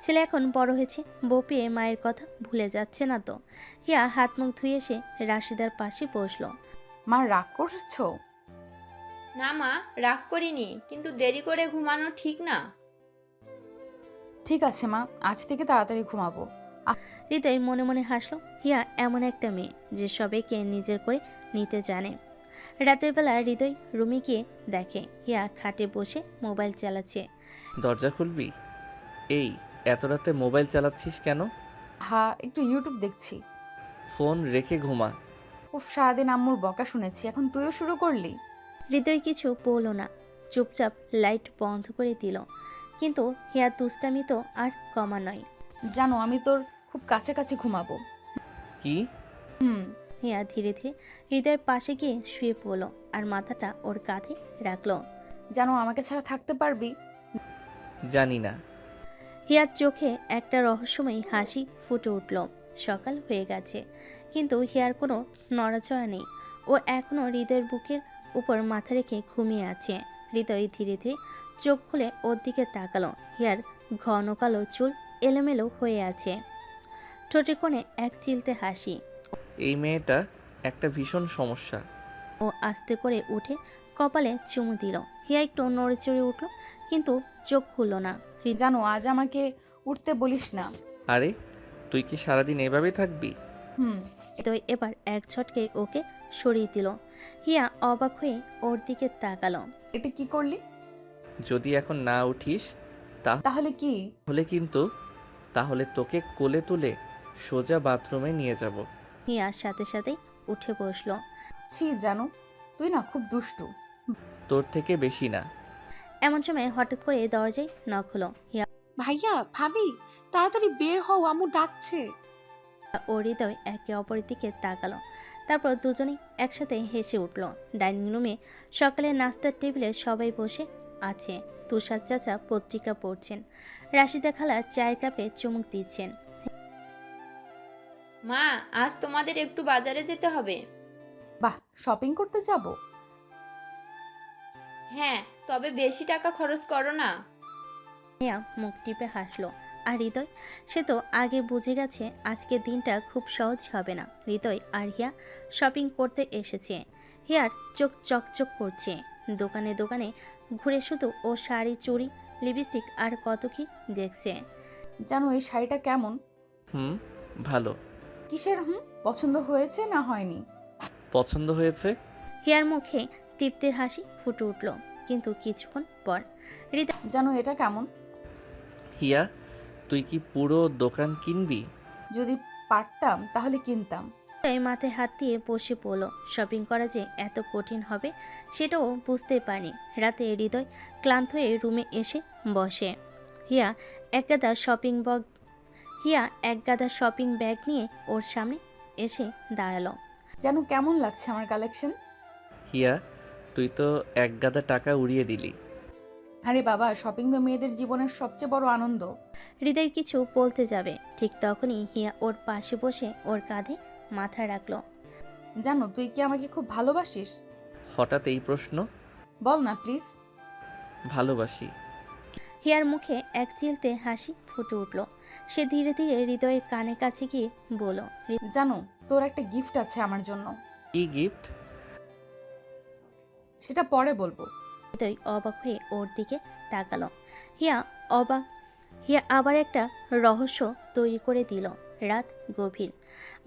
ছেলে এখন বড় হয়েছে, বউ পেয়ে মায়ের কথা ভুলে যাচ্ছে না তো। হিয়া হাত মুখ ধুয়ে এসে রাশিদার পাশে বসলো। মা রাগ করছো? না মা, রাগ করিনি, কিন্তু দেরি করে ঘুমানো ঠিক না। ঠিক আছে মা, আজ থেকে তাড়াতাড়ি ঘুমাবো। হৃদয় মনে মনে হাসলো। হিয়া এমন একটা মেয়ে যে সবাইকে নিজের করে নিতে জানে। রাতের বেলা হৃদয় রুমে গিয়ে দেখে হিয়া খাটে বসে মোবাইল চালাচ্ছে। দরজা খুলবি? এই এত রাতে মোবাইল চালাচ্ছিস কেন? হ্যাঁ, একটু ইউটিউব দেখছি। ফোন রেখে ঘুমা। উফ, সারাদিন আম্মুর বকা শুনেছি, এখন তুইও শুরু করলি? হৃদয় কিছু বলল না, চুপচাপ লাইট বন্ধ করে দিল। কিন্তু হিয়া দুষ্টামি তো আর কমা নয়। জানো, আমি তোর খুব কাছাকাছি ঘুমাবো। কি? হিয়া ধীরে ধীরে হৃদয়ের পাশে গিয়ে শুয়ে পড়ল আর মাথাটা ওর কাঁধে রাখলো। জানো, আমাকে ছাড়া থাকতে পারবি? জানি না। হিয়ার চোখে একটা রহস্যময়ী হাসি ফুটে উঠল। সকাল হয়ে গেছে, কিন্তু হিয়ার কোনো নড়াচড়া নেই। ও এখনো হৃদয়ের বুকের উপর মাথা রেখে ঘুমিয়ে আছে। হৃদয় ধীরে ধীরে চোখ খুলে ওর দিকে তাকালো। হিয়ার ঘন কালো চুল এলোমেলো হয়ে আছে, ঠোঁটে কোণে এক চিলতে হাসি। এই মেয়েটা একটা ভীষণ সমস্যা। ও আস্তে করে উঠে কপালে চুমু দিল। হিয়া একটু নড়ে চড়ে উঠল, কিন্তু চোখ খুলল না। জানো, আজ আমাকে উঠতে বলিস না। আরে তুই কি সারাদিন এভাবেই থাকবি? হৃদয় এবার এক ঝটকে ওকে সরিয়ে দিল। হিয়া অবাক হয়ে ওর দিকে তাকালো। এটা কি করলি? যদি এখন না উঠিস তাহলে কি? তাহলে তোকে কোলে তুলে সোজা বাথরুমে নিয়ে যাব। হিয়ার সাথে সাথে উঠে বসলো। ছি, জানো, তুই না খুব দুষ্টু। তোর থেকে বেশি না। এমন সময় হঠাৎ করে দরজায় নক হলো। হিয়া ভাইয়া, ভাবি, তাড়াতাড়ি বের হও, আম্মু ডাকছে। ও হৃদয় একে অপরের দিকে তাকালো। তারপর দুজনেই একসাথে হেসে উঠল। ডাইনিং রুমে সকালে নাস্তার টেবিলে সবাই বসে আছে। তুষার চাচা পত্রিকা পড়ছেন, রাশিদা খালা চায়ের কাপে চুমুক দিচ্ছেন। মা, আজ তোমাদের একটু বাজারে যেতে হবে। বাহ, শপিং করতে যাব? হ্যাঁ, তবে বেশি টাকা খরচ করো না। হিয়া মুখ টিপে হাসলো। আর হৃদয়, সে তো আগে বুঝে গেছে আজকের দিনটা খুব সহজ হবে না। হৃদয় আর হিয়া শপিং করতে এসেছে। হিয়ার চোখ চকচক করছে। দোকানে দোকানে ঘুরে শুধু ও শাড়ি, চুড়ি, লিপস্টিক আর কত কি দেখছে। জানো, এই শাড়িটা কেমন? ভালো। কিসের পছন্দ হয়েছে না হয়নি? পছন্দ হয়েছে। হিয়ার মুখে তৃপ্তির হাসি ফুটে উঠল। কিন্তু কিছুক্ষণ পর হৃদয়, জানো, এটা কেমন? হিয়া, তুই কি পুরো দোকান কিনবি? যদি পারতাম তাহলে কিনতাম। মাথায় হাত দিয়ে বসে পড়ল। শপিং করা যে এত কঠিন হবে সেটাও বুঝতে পারি। রাতে হৃদয় ক্লান্ত হয়ে রুমে এসে বসে। হিয়া এক গাদা শপিং ব্যাগ নিয়ে ওর সামনে এসে দাঁড়ালো। জানো, কেমন লাগছে আমার কালেকশন? হিয়া, তুই তো এক গাদা টাকা উড়িয়ে দিলি। আরে বাবা, শপিং তো মেয়েদের জীবনের সবচেয়ে বড় আনন্দ। হৃদয় কিছু বলতে যাবে, ঠিক তখনই হিয়া ওর পাশে বসে ওর কাঁধে মাথা রাখলো। জানো, তুই কি আমাকে খুব ভালোবাসিস? হঠাৎ এই প্রশ্ন? বল না প্লিজ। ভালোবাসি। হিয়ার মুখে এক চিলতে হাসি ফুটে উঠল। সে ধীরে ধীরে হৃদয়ের কানের কাছে গিয়ে বলল, জানো, তোর একটা গিফট আছে আমার জন্য। কি গিফট? সেটা পরে বলবো। হৃদয় অবাক হয়ে ওর দিকে তাকালো। হিয়া আবার একটা রহস্য তৈরি করে দিল। রাত গভীর,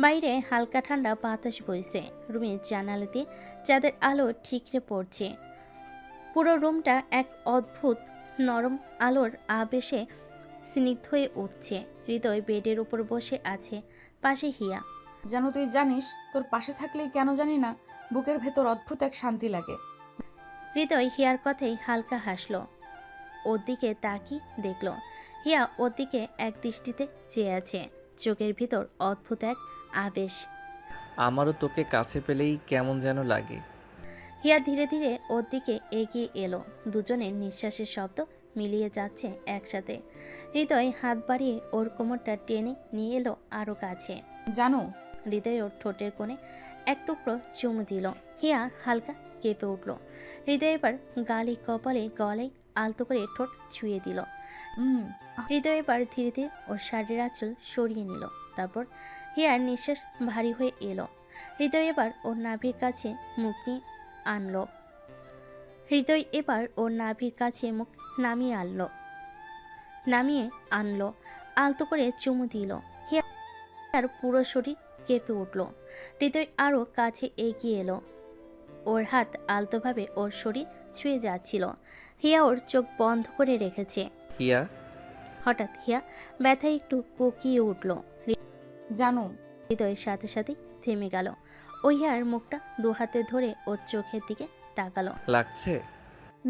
বাইরে হালকা ঠান্ডা বাতাস বইছে। রুমের জানালা দিয়ে চাঁদের আলো ঠিকরে পড়ছে। পুরো রুমটা এক অদ্ভুত নরম আলোর আবেশে স্নিগ্ধ হয়ে উঠছে। হৃদয় বেডের উপর বসে আছে, পাশে হিয়া। জানো, তুই জানিস, তোর পাশে থাকলেই কেন জানি না বুকের ভেতর অদ্ভুত এক শান্তি লাগে। হৃদয় হিয়ার কথাই হালকা হাসলো। ওর দিকে তাকি দেখল। হিয়া ওর দিকে এক দৃষ্টিতে চেয়ে আছে, চোখের ভিতর অদ্ভুত এক আবেশ। আমারও তোকে কাছে পেলেই কেমন যেন লাগে। হিয়া ধীরে ধীরে ওর দিকে এগিয়ে এলো। দুজনের নিঃশ্বাসের শব্দ মিলিয়ে যাচ্ছে একসাথে। হৃদয় হাত বাড়িয়ে ওর কোমরটা টেনে নিয়ে এলো আরও কাছে। জানো, হৃদয় ওর ঠোঁটের কোণে এক টুকরো চুমু দিল। হিয়া হালকা কেঁপে উঠল। হৃদয় এবার গালে, কপালে, গলায় আলতো করে ঠোঁট ছুঁয়ে দিল। হৃদয় এবার ধীরে ধীরে ওর শাড়ির আঁচল সরিয়ে নিল। তারপর হিয়ার নিঃশ্বাস ভারী হয়ে এলো। হৃদয় এবার ওর নাভির কাছে মুখ নামিয়ে আনলো। নামিয়ে আনলো, আলতো করে চুমু দিল। হিয়ার পুরো শরীর কেঁপে উঠল। হৃদয় আরও কাছে এগিয়ে এলো, ওর হাত আলতোভাবে ওর শরীর ছুঁয়ে যাচ্ছিল। হিয়া ওর চোখ বন্ধ করে রেখেছে। হিয়া, হঠাৎ হিয়া ব্যথায় একটু কোকিয়ে উঠল। জানু, হৃদয়ের সাথে সাথে থেমে গেল। ও হিয়ার মুখটা দু হাতে ধরে ওর চোখের দিকে তাকালো। লাগছে?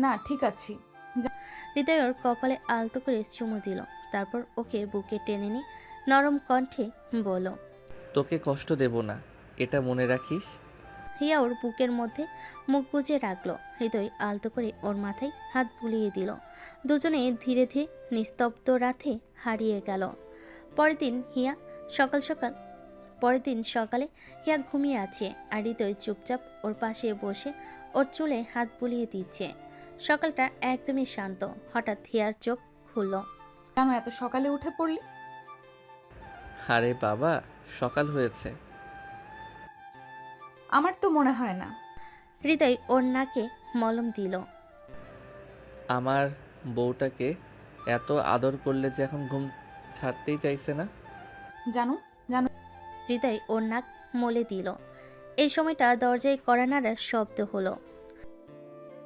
না ঠিক আছি। হৃদয় ওর কপালে আলতো করে চুমু দিল, তারপর ওকে বুকে টেনে নিয়ে নরম কণ্ঠে বলল, তোকে কষ্ট দেব না, এটা মনে রাখিস। হিয়া ওর বুকের মধ্যে মুখ গুজে রাখলো। হৃদয় আলতো করে ওর মাথায় হাত বুলিয়ে দিল। দুজনে ধীরে ধীরে নিস্তব্ধ রাতে হারিয়ে গেল। পরের দিন সকালে হিয়া ঘুমিয়ে আছে, আর হৃদয় চুপচাপ ওর পাশে বসে ওর চুলে হাত বুলিয়ে দিচ্ছে। সকালটা একদমই শান্ত। হঠাৎ হিয়ার চোখ খুলল। কেন এত সকালে উঠে পড়লি? আরে বাবা, সকাল হয়েছে। আমার তো মনে হয় না। হৃদয় ওর নাকে মলম দিল। আমার বউটাকে এত আদর করলে যে এখন ঘুম ছাড়তেই চাইছে না। জানু, হৃদয় ওর নাক মলে দিল। এই সময়টা দরজায় কড়া নাড়ার শব্দ হলো।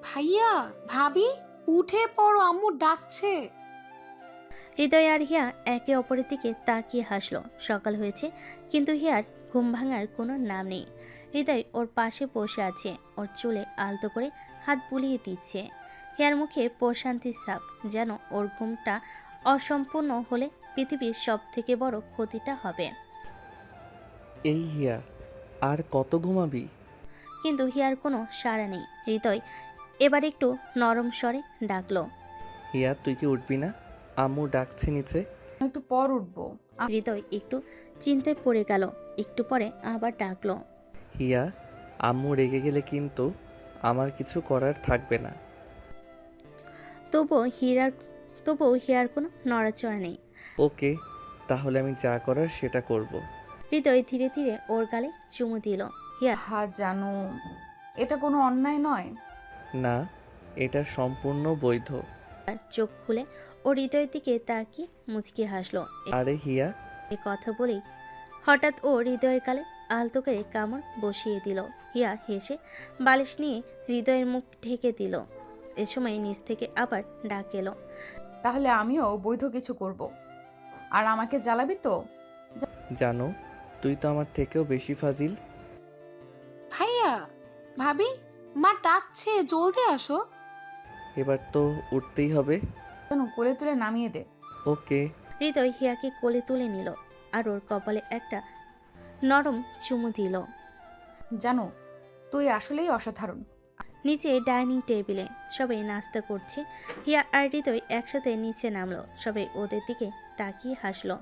ভাইয়া, ভাবি, উঠে পড়ো, আম্মু ডাকছে। হৃদয় আর হিয়া একে অপরের দিকে তাকিয়ে হাসলো। সকাল হয়েছে, কিন্তু হিয়ার ঘুম ভাঙার কোনো নাম নেই। হৃদয় ওর পাশে বসে আছে, ওর চুলে আলতো করে হাত বুলিয়ে দিচ্ছে। হিয়ার মুখে প্রশান্তির ছাপ, যেন ওর ঘুমটা অসম্পূর্ণ হলে পৃথিবীর সব থেকে বড় ক্ষতিটা হবে। এই হিয়া, আর কত ঘুমাবি? কিন্তু হিয়ার কোনো সাড়া নেই। হৃদয় এবার একটু নরম স্বরে ডাকলো। হিয়া, তুই কি উঠবি না? আম্মু ডাকছে নিচে। একটু পর উঠবো। হৃদয় একটু চিন্তায় পড়ে গেল, একটু পরে আবার ডাকলো। হিয়া, আম্মু রেগে গেলে কিন্তু আমার কিছু করার থাকবে না। তবুও হিয়ার কোনো নড়াচড়া নেই। ওকে, তাহলে আমি যা করার সেটা করব। হৃদয় ধীরে ধীরে ওর গালে চুমু দিল। হিয়া জানু, এটা কোনো অন্যায় নয়। না, এটা সম্পূর্ণ বৈধ। চোখ খুলে ও হৃদয়ের দিকে তাকিয়ে মুচকি হাসলো। আরে হিয়া, এ কথা বলেই হঠাৎ ও হৃদয়ের গালে আলতো করে কামড় বসিয়ে দিল। হিয়া হেসে বালিশ নিয়ে হৃদয়ের মুখ ঢেকে দিল। এ সময় নিচ থেকে আবার ডাক এলো। তাহলে আমিও বৈধ কিছু করব। আর আমাকে জ্বালাবি তো? জানো, তুই তো আমার থেকেও বেশি ফাজিল। ভাইয়া, ভাবি, মা ডাকছে, জলদি আসো। এবার তো উঠতেই হবে। জানু, কোলে তুলে নামিয়ে দে। ওকে। হৃদয় হিয়াকে কোলে তুলে নিল আর ওর কপালে একটা নরম চুমু দিল। জানু, তুই আসলেই অসাধারণ। নিচে ডাইনিং টেবিলে সবাই নাস্তা করছে। হিয়া আর হৃদয় একসাথে নিচে নামলো। সবাই ওদের দিকে তাকিয়ে হাসলো।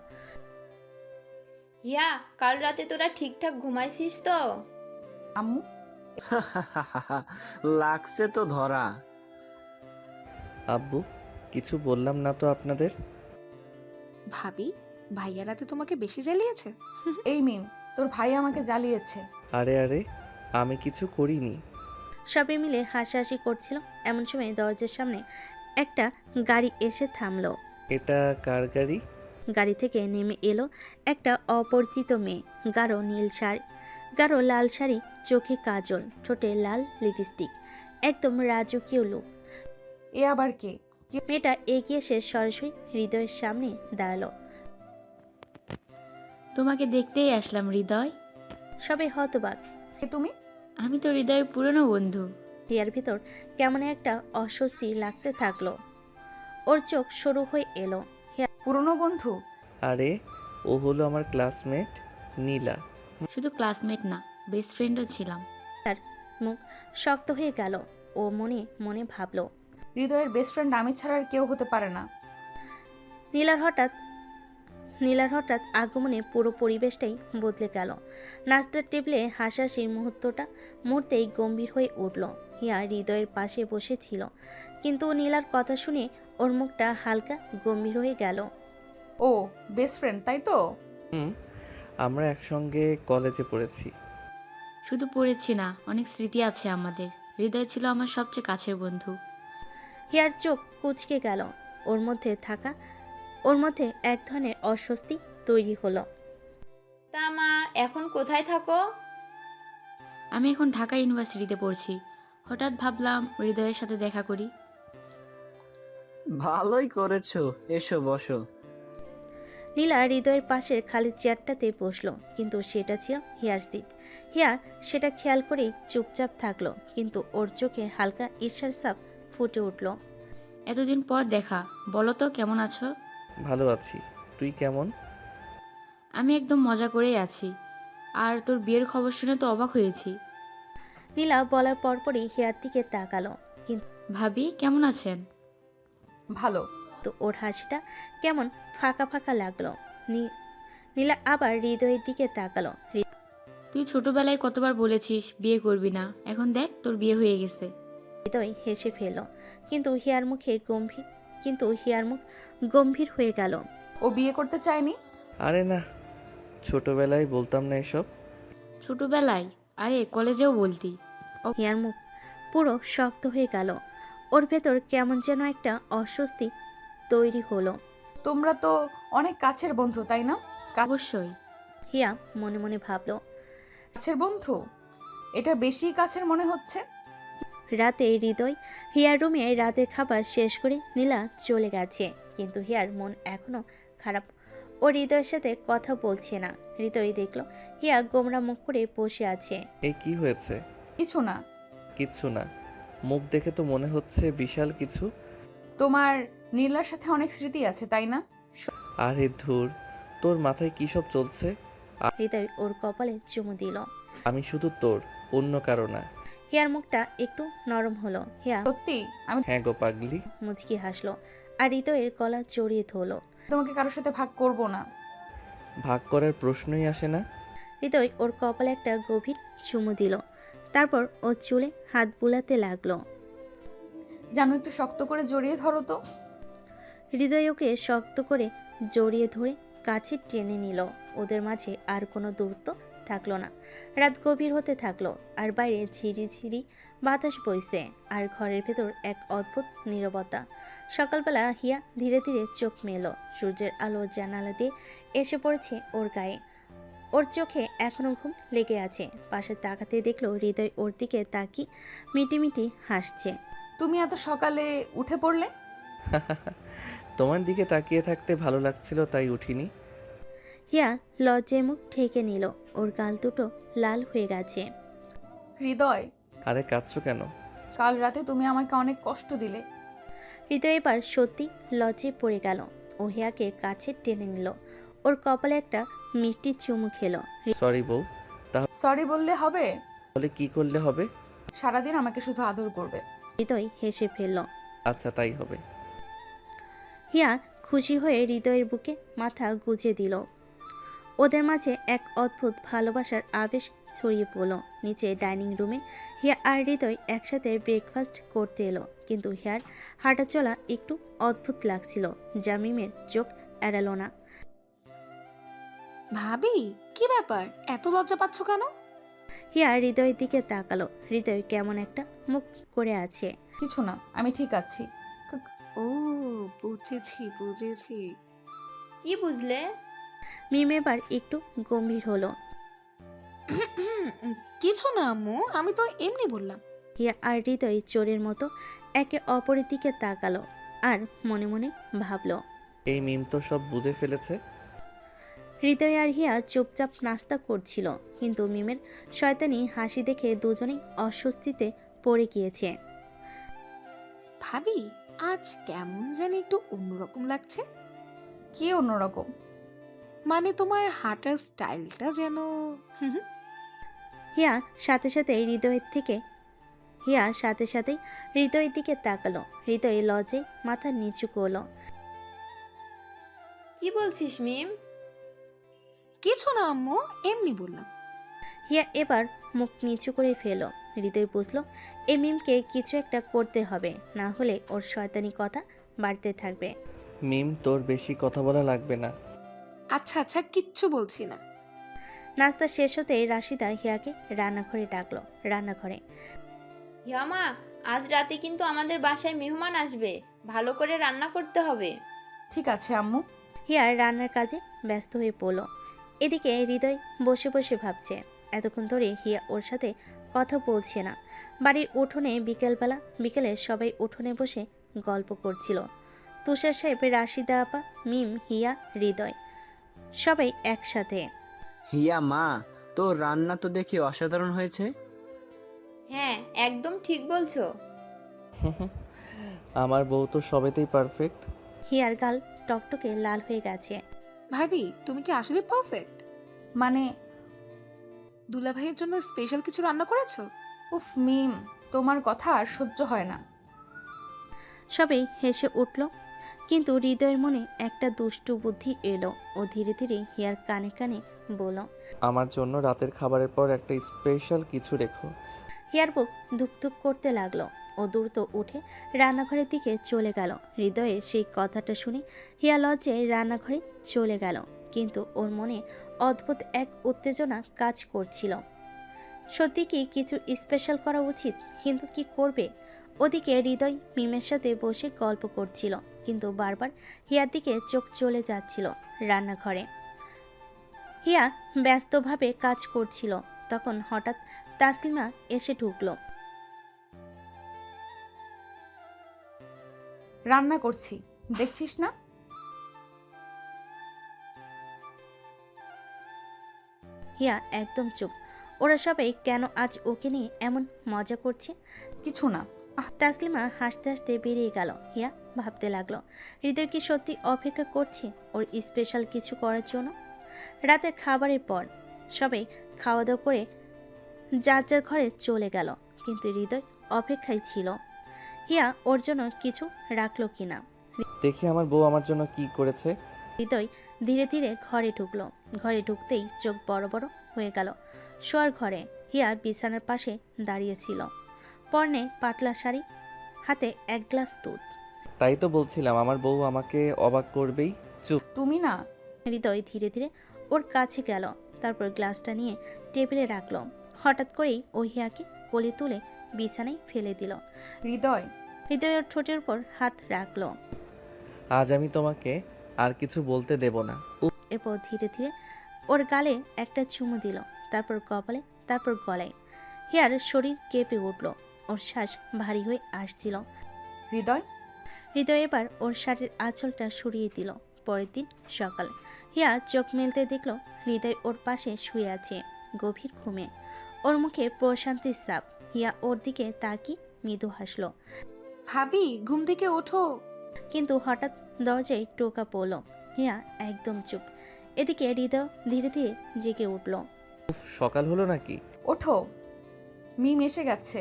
হিয়া, কাল রাতে তোরা ঠিকঠাক ঘুমাইছিস তো? আম্মু, লাগছে তো ধরা। আব্বু, কিছু বললাম না তো আপনাদের? ভাবি, ভাইয়া রাতে তোমাকে বেশি জ্বালিয়েছে? এই মিম, তোর ভাই আমাকে জ্বালিয়েছে। আরে আরে, আমি কিছু করিনি। সবাই মিলে হাসাহাসি করছিল। এমন সময় দরজার সামনে একটা গাড়ি এসে থামলো। এটা কার গাড়ি? গাড়ি থেকে নেমে এলো একটা অপরিচিত মেয়ে। গাঢ় লাল শাড়ি, চোখে কাজল, ঠোঁটে লাল লিপস্টিক, একদম রাজকীয় লুক। এ আবার কে? মেয়েটা এগিয়ে এসে সরাসরি হৃদয়ের সামনে দাঁড়ালো। তোমাকে দেখতেই আসলাম হৃদয়। সবাই হতবাক। কে তুমি? আমি তো হৃদয়ের পুরনো বন্ধু। হিয়ার ভিতর কেমন একটা অস্বস্তি লাগতে থাকলো। ওর চোখ সরু হয়ে এলো। পুরনো বন্ধু? আরে, ও হলো আমার ক্লাসমেট নীলা। শুধু ক্লাসমেট না, বেস্ট ফ্রেন্ডও ছিলাম। মুখ শক্ত হয়ে গেল। ও মনে মনে ভাবলো, হৃদয়ের বেস্ট ফ্রেন্ড আমি ছাড়া আর কেউ হতে পারে না। নীলার হঠাৎ আগমনে পুরো পরিবেশটাই বদলে গেল। নাস্তার টেবিলে হাসাহাসির মুহূর্তেই গম্ভীর হয়ে উঠল। হিয়া হৃদয়ের পাশে বসেছিল, কিন্তু নীলার কথা শুনে ওর মুখটা হালকা গম্ভীর হয়ে গেল। ও বেস্ট ফ্রেন্ড, তাই তো? আমরা একসঙ্গে কলেজে পড়েছি। শুধু পড়েছি না, অনেক স্মৃতি আছে আমাদের। হৃদয় ছিল আমার সবচেয়ে কাছের বন্ধু। হিয়ার চোখ কুঁচকে গেল। ওর মধ্যে থাকা ওর মধ্যে এক ধরনের অস্বস্তি তৈরি হলো। তা মা, এখন কোথায় থাকো? আমি এখন ঢাকা ইউনিভার্সিটিতে পড়ছি। হঠাৎ ভাবলাম হৃদয়ের সাথে দেখা করি। ভালোই করেছো, এসো বসো। নীলা হৃদয়ের পাশের খালি চেয়ারটাতে বসলো, কিন্তু সেটা ছিল হিয়ার সিট। হিয়া সেটা খেয়াল করেই চুপচাপ থাকলো, কিন্তু ওর চোখে হালকা ঈর্ষার ছাপ ফুটে উঠল। এতদিন পর দেখা, বলো তো কেমন আছো? ভালো আছি, তুই কেমন? আমি একদম মজা করেই আছি। আর তোর বিয়ের খবর শুনে তো অবাক হয়েছি। নীলা বলার পরপরই হিয়ার দিকে তাকালো, ভাবি কেমন আছেন? ভালো। কিন্তু ওর হাসিটা কেমন ফাঁকা ফাঁকা লাগলো। নীলা আবার হৃদয়ের দিকে তাকালো। তুই ছোটবেলায় কতবার বলেছিস বিয়ে করবি না, এখন দেখ তোর বিয়ে হয়ে গেছে। হৃদয় হেসে ফেলল, কিন্তু হিয়ার মুখ গম্ভীর হয়ে গেল। ও বিয়ে করতে চায়নি? আরে না, ছোটবেলায় বলতাম না এসব। ছোটবেলায়? আরে কলেজেও বলতি। হিয়ার মুখ পুরো শক্ত হয়ে গেল। ওর ভেতর কেমন যেন একটা অস্বস্তি তৈরি হলো। তোমরা তো অনেক কাছের বন্ধু, তাই না? অবশ্যই। হিয়া মনে মনে ভাবলো। কাছের বন্ধু? এটা বেশি কাছের মনে হচ্ছে। রাতে হৃদয় হিয়ার রুমে রাতের খাবার শেষ করে নীলা চলে গেছে, কিন্তু হিয়ার মন এখনো খারাপ। ও হৃদয়ের সাথে কথা বলছে না। হৃদয় দেখলো হিয়া গোমরা মুখ করে বসে আছে। এই কি হয়েছে? কিছু না। কিচ্ছু না? মুখ দেখে তো মনে হচ্ছে বিশাল কিছু। তোমার নীলার সাথে অনেক স্মৃতি আছে, তাই না? আরে ধুর, তোর মাথায় কী সব চলছে? হৃদয় ওর কপালে চুমু দিল। আমি শুধু তোর, অন্য কারো না। হিয়ার মুখটা একটু নরম হলো। হিয়া সত্যি আমি হ্যাঁ গো পাগলি। মুচকি হাসলো আর হৃদয়ের গলা জড়িয়ে ধরলো। তোমাকে কারোর সাথে ভাগ করব না। ভাগ করার প্রশ্নই আসে না। হৃদয় ওর কপালে একটা গভীর চুমু দিল, তারপর ওর চুলে হাত বুলাতে লাগলো। জানো, একটু শক্ত করে জড়িয়ে ধরো তো। হৃদয় ওকে শক্ত করে জড়িয়ে ধরে কাছে টেনে নিল। ওদের মাঝে আর কোনো দূরত্ব থাকলো না। রাত গভীর হতে থাকলো, আর বাইরে ঝিরিঝিরি বাতাস বইছে, আর ঘরের ভেতর এক অদ্ভুত নীরবতা। সকালবেলা হিয়া ধীরে ধীরে চোখ মেলো। সূর্যের আলো জানালা দিয়ে এসে পড়েছে ওর গায়ে। ওর চোখে এখনো ঘুম লেগে আছে। পাশে তাকাতে দেখলো হৃদয় ওর দিকে তাকিয়ে মিটিমিটি হাসছে। তুমি এত সকালে উঠে পড়লে? তোমার দিকে তাকিয়ে থাকতে ভালো লাগছিল, তাই উঠিনি। হিয়া লজ্জায় মুখ ঢেকে নিল। ওর গাল দুটো লাল হয়ে গেছে। হৃদয়, আরে কাঁদছো কেন? কাল রাতে তুমি আমাকে অনেক কষ্ট দিলে। হৃদয় এবার সত্যি লজ্জায় পড়ে গেল। ও হিয়াকে কাছে টেনে নিল, ওর কপালে একটা মিষ্টি চুমু খেলো। সরি বউ। সরি বললে হবে? তাহলে কি করলে হবে? সারাদিন আমাকে শুধু আদর করবে। হৃদয় হেসে ফেলল। আচ্ছা তাই হবে। হিয়া খুশি হয়ে হৃদয়ের বুকে মাথা গুজে দিল। ওদের মাঝে এক অদ্ভুত ভালোবাসার আবেশ ছড়িয়ে পড়ল। নিচে ডাইনিং রুমে হিয়া আর হৃদয় একসাথে ব্রেকফাস্ট করতে এলো, কিন্তু হিয়ার হাঁটা চলা একটু অদ্ভুত লাগছিল, যা মিমের চোখ এড়ালো না। ভাবি, কি ব্যাপার, এত লজ্জা পাচ্ছ কেন? হিয়া হৃদয়ের দিকে তাকালো। হৃদয় কেমন একটা মুখ করে আছে। কিছু না, আমি ঠিক আছি। ও, বুঝেছি বুঝেছি। কি বুঝলে? মিম এবার একটু গম্ভীর হলো। কিছু না আম্মু, আমি তো এমনি বললাম। হিয়া আর হৃদয় চোরের মতো একে অপরের দিকে তাকালো আর মনে মনে ভাবলো। এই মিম তো সব বুঝে ফেলেছে। হৃদয় আর হিয়া চুপচাপ নাস্তা করছিল, কিন্তু মিমের শয়তানি হাসি দেখে দুজনেই অস্বস্তিতে পড়ে গিয়েছে। ভাবি, আজ কেমন জানি একটু অন্যরকম লাগছে। কি অন্যরকম? মানে তোমার হাঁটার স্টাইলটা যেন। হিয়া সাথে সাথে হৃদয়ের দিকে তাকালো। হৃদয় লজ্জায় মাথা নিচু করলো। কি বলছিস মিম? কিছু না আম্মু, এমনি বললাম। হিয়া এবার মুখ নিচু করে ফেলো। হৃদয় বুঝলো এই মিমকে কিছু একটা করতে হবে, না হলে ওর শয়তানি কথা বাড়তে থাকবে। মিম, তোর বেশি কথা বলা লাগবে না। আচ্ছা আচ্ছা, কিচ্ছু বলছি না। নাস্তা শেষ হতেই রাশিদা হিয়াকে রান্নাঘরে ডাকলো। রান্নাঘরে হিয়ামা, আজ রাতে কিন্তু আমাদের বাসায় মেহমান আসবে, ভালো করে রান্না করতে হবে। ঠিক আছে আম্মু। হিয়া রান্নার কাজে ব্যস্ত হয়ে পড়ল। এদিকে হৃদয় বসে বসে ভাবছে, এতক্ষণ ধরে হিয়া ওর সাথে কথা বলছে না। বাড়ির উঠোনে বিকেলে সবাই উঠোনে বসে গল্প করছিল। তুষার সাহেব, রাশিদা আপা, মিম, হিয়া, হৃদয় সবাই একসাথে। হিয়া মা, তোর রান্না তো দেখি অসাধারণ হয়েছে। হ্যাঁ, একদম ঠিক বলছো। আমার বউ তো সবেতেই পারফেক্ট। হিয়ার গাল টকটকে লাল হয়ে গেছে। ভাবি তুমি কি আসলে পারফেক্ট? মানে দুলা ভাইয়ের জন্য স্পেশাল কিছু রান্না করেছো? উফ মিম, তোমার কথা আর সহ্য হয় না। সবাই হেসে উঠল, কিন্তু হৃদয়ের মনে একটা দুষ্টু বুদ্ধি এলো। ও ধীরে ধীরে হিয়ার কানে কানে বলল, আমার জন্য রাতের খাবারের পর একটা স্পেশাল কিছু রেখো। হিয়ার বুক ধুকধুক করতে লাগলো। ও দ্রুত উঠে রান্নাঘরের দিকে চলে গেল। হৃদয়ের সেই কথাটা শুনে হিয়া লজ্জায় রান্নাঘরে চলে গেল, কিন্তু ওর মনে অদ্ভুত এক উত্তেজনা কাজ করছিল। সত্যি কি কিছু স্পেশাল করা উচিত, কিন্তু কি করবে? ওদিকে হৃদয় মিমের সাথে বসে গল্প করছিল, কিন্তু বারবার হিয়ার দিকে চোখ চলে যাচ্ছিল। রান্নাঘরে হিয়া ব্যস্তভাবে কাজ করছিল, তখন হঠাৎ তাসলিমা এসে ঢুকলো। রান্না করছি, দেখছিস না? হিয়া একদম চুপ। ওরা সবাই কেন আজ ওকে নিয়ে এমন মজা করছে? কিছু না। তাসলিমা হাসতে হাসতে বেরিয়ে গেল। হিয়া ভাবতে লাগলো, হৃদয় কি সত্যি অপেক্ষা করছে ওর স্পেশাল কিছু করার জন্য? রাতের খাবারের পর সবাই খাওয়া দাওয়া করে যার যার ঘরে চলে গেল, কিন্তু হৃদয় অপেক্ষায় ছিল হিয়া ওর জন্য কিছু রাখলো কিনা। দেখি আমার বউ আমার জন্য কি করেছে। হৃদয় ধীরে ধীরে ঘরে ঢুকলো। ঘরে ঢুকতেই চোখ বড় বড় হয়ে গেল। শোয়ার ঘরে হিয়া বিছানার পাশে দাঁড়িয়েছিল, পরনে পাতলা শাড়ি, হাতে এক গ্লাস দুধ। তাই তো বলছিলাম আমার বউ আমাকে অবাক করবেই। চুপ। তুমি না। হৃদয় ধীরে ধীরে ওর কাছে গেল, তারপর গ্লাসটা নিয়ে টেবিলে রাখলো। হঠাৎ করেই ও হিয়াকে কোলে তুলে বিছানায় ফেলে দিল। হৃদয়। হৃদয় ওর ঠোঁটের উপর হাত রাখলো। আজ আমি তোমাকে আর কিছু বলতে দেব না। এরপর ধীরে ধীরে ওর গালে একটা চুমু দিল, তারপর কপালে, তারপর গলায়। হিয়ার শরীর কেঁপে উঠল, ওর শ্বাস ভারী হয়ে আসছিল। হৃদয়। হৃদয় এবার ওর শাড়ির আঁচলটা সরিয়ে দিল। পরের দিন সকাল হিয়া চোখ মেলতে দেখল হৃদয় ওর পাশে শুয়ে আছে গভীর ঘুমে। ওর মুখে প্রশান্তির ছাপ। হিয়া ওর দিকে তাকিয়ে মৃদু হাসলো, ভাবি ঘুম থেকে ওঠো। কিন্তু হঠাৎ দরজায় টোকা পড়ল। হিয়া একদম চুপ। এদিকে হৃদয় ধীরে ধীরে জেগে উঠল। উফ, সকাল হলো নাকি? ওঠো, মিম এসে গেছে।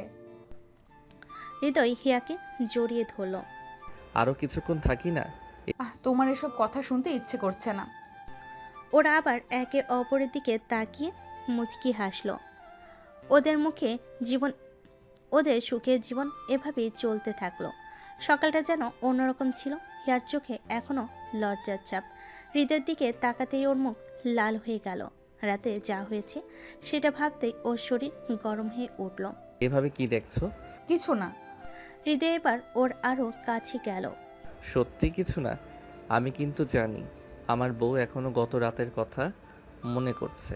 হৃদয় হিয়াকে জড়িয়ে ধরল। আরো কিছুক্ষণ থাকি না? তোমার এসব কথা শুনতে ইচ্ছে করছে না। ওরা আবার একে অপরের দিকে তাকিয়ে মুচকি হাসলো। ওদের মুখে জীবন, ওদের সুখে জীবন এভাবেই চলতে থাকলো। সকালটা যেন অন্যরকম ছিল। হিয়ার চোখে এখনো লজ্জার চাপ। হৃদয়ের দিকে তাকাতেই ওর মুখ লাল হয়ে গেল। রাতে যা হয়েছে সেটা ভাবতেই ওর শরীর গরম হয়ে উঠল। এভাবে কি দেখছো? কিছু না। হৃদয় এবার ওর আরও কাছে গেল। সত্যি কিছু না। আমি কিন্তু জানি আমার বউ এখনো গত রাতের কথা মনে করছে।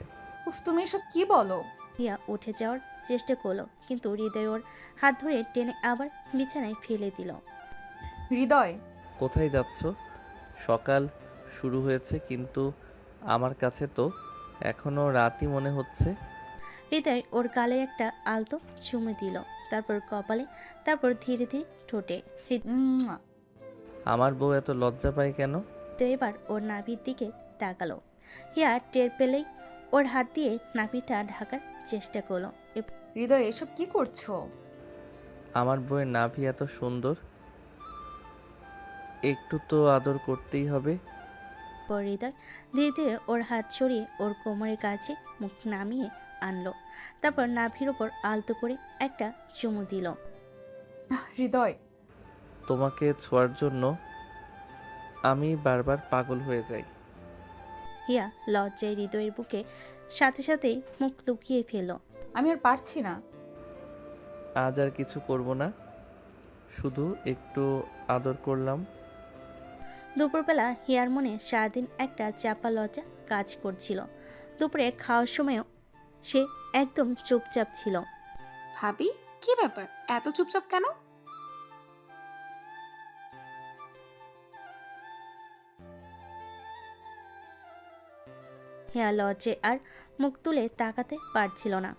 উফ, তুমি এসব কি বলো? হিয়া উঠে যাওয়ার চেষ্টা করলো, কিন্তু হৃদয় ওর হাত ধরে টেনে আবার বিছানায় ফেলে দিল। হৃদয়। কোথায় যাচ্ছ? সকাল শুরু হয়েছে, কিন্তু আমার কাছে তো এখনো রাতই মনে হচ্ছে। হৃদয় ওর গালে একটা আলতো চুমু দিল, তারপর কপালে, তারপর ধীরে ধীরে ঠোঁটে। আমার বউ এত লজ্জা পায় কেন? হৃদয় এবার ওর নাভির দিকে তাকালো। হিয়া টের পেলেই ওর হাত দিয়ে নাভিটা ঢাকার চেষ্টা করলো। হৃদয়, এসব কি করছো? আমার বউয়ের নাভি এত সুন্দর, একটু তো আদর করতেই হবে। এরপর হৃদয় ধীরে ধীরে ওর হাত সরিয়ে ওর কোমরের কাছে মুখ নামিয়ে আনলো, তারপর নাভির ওপর আলতো করে একটা চুমু দিল। হৃদয়। তোমাকে ছোঁয়ার জন্য আমি বারবার পাগল হয়ে যাই। হিয়া লজ্জায় হৃদয়ের বুকে সাথে সাথেই মুখ লুকিয়ে ফেলল। আমি আর পারছি না। আজ আর কিছু করব না, শুধু একটু আদর করলাম। দুপুরবেলা হিয়ার মনে সারাদিন একটা চাপা লজ্জা কাজ করছিল। দুপুরে খাওয়ার সময়ও সে একদম চুপচাপ ছিল। ভাবি, কি ব্যাপার, এত চুপচাপ কেন? হিয়া লজ্জে আর মুখ তুলে তাকাতে পারছিল না।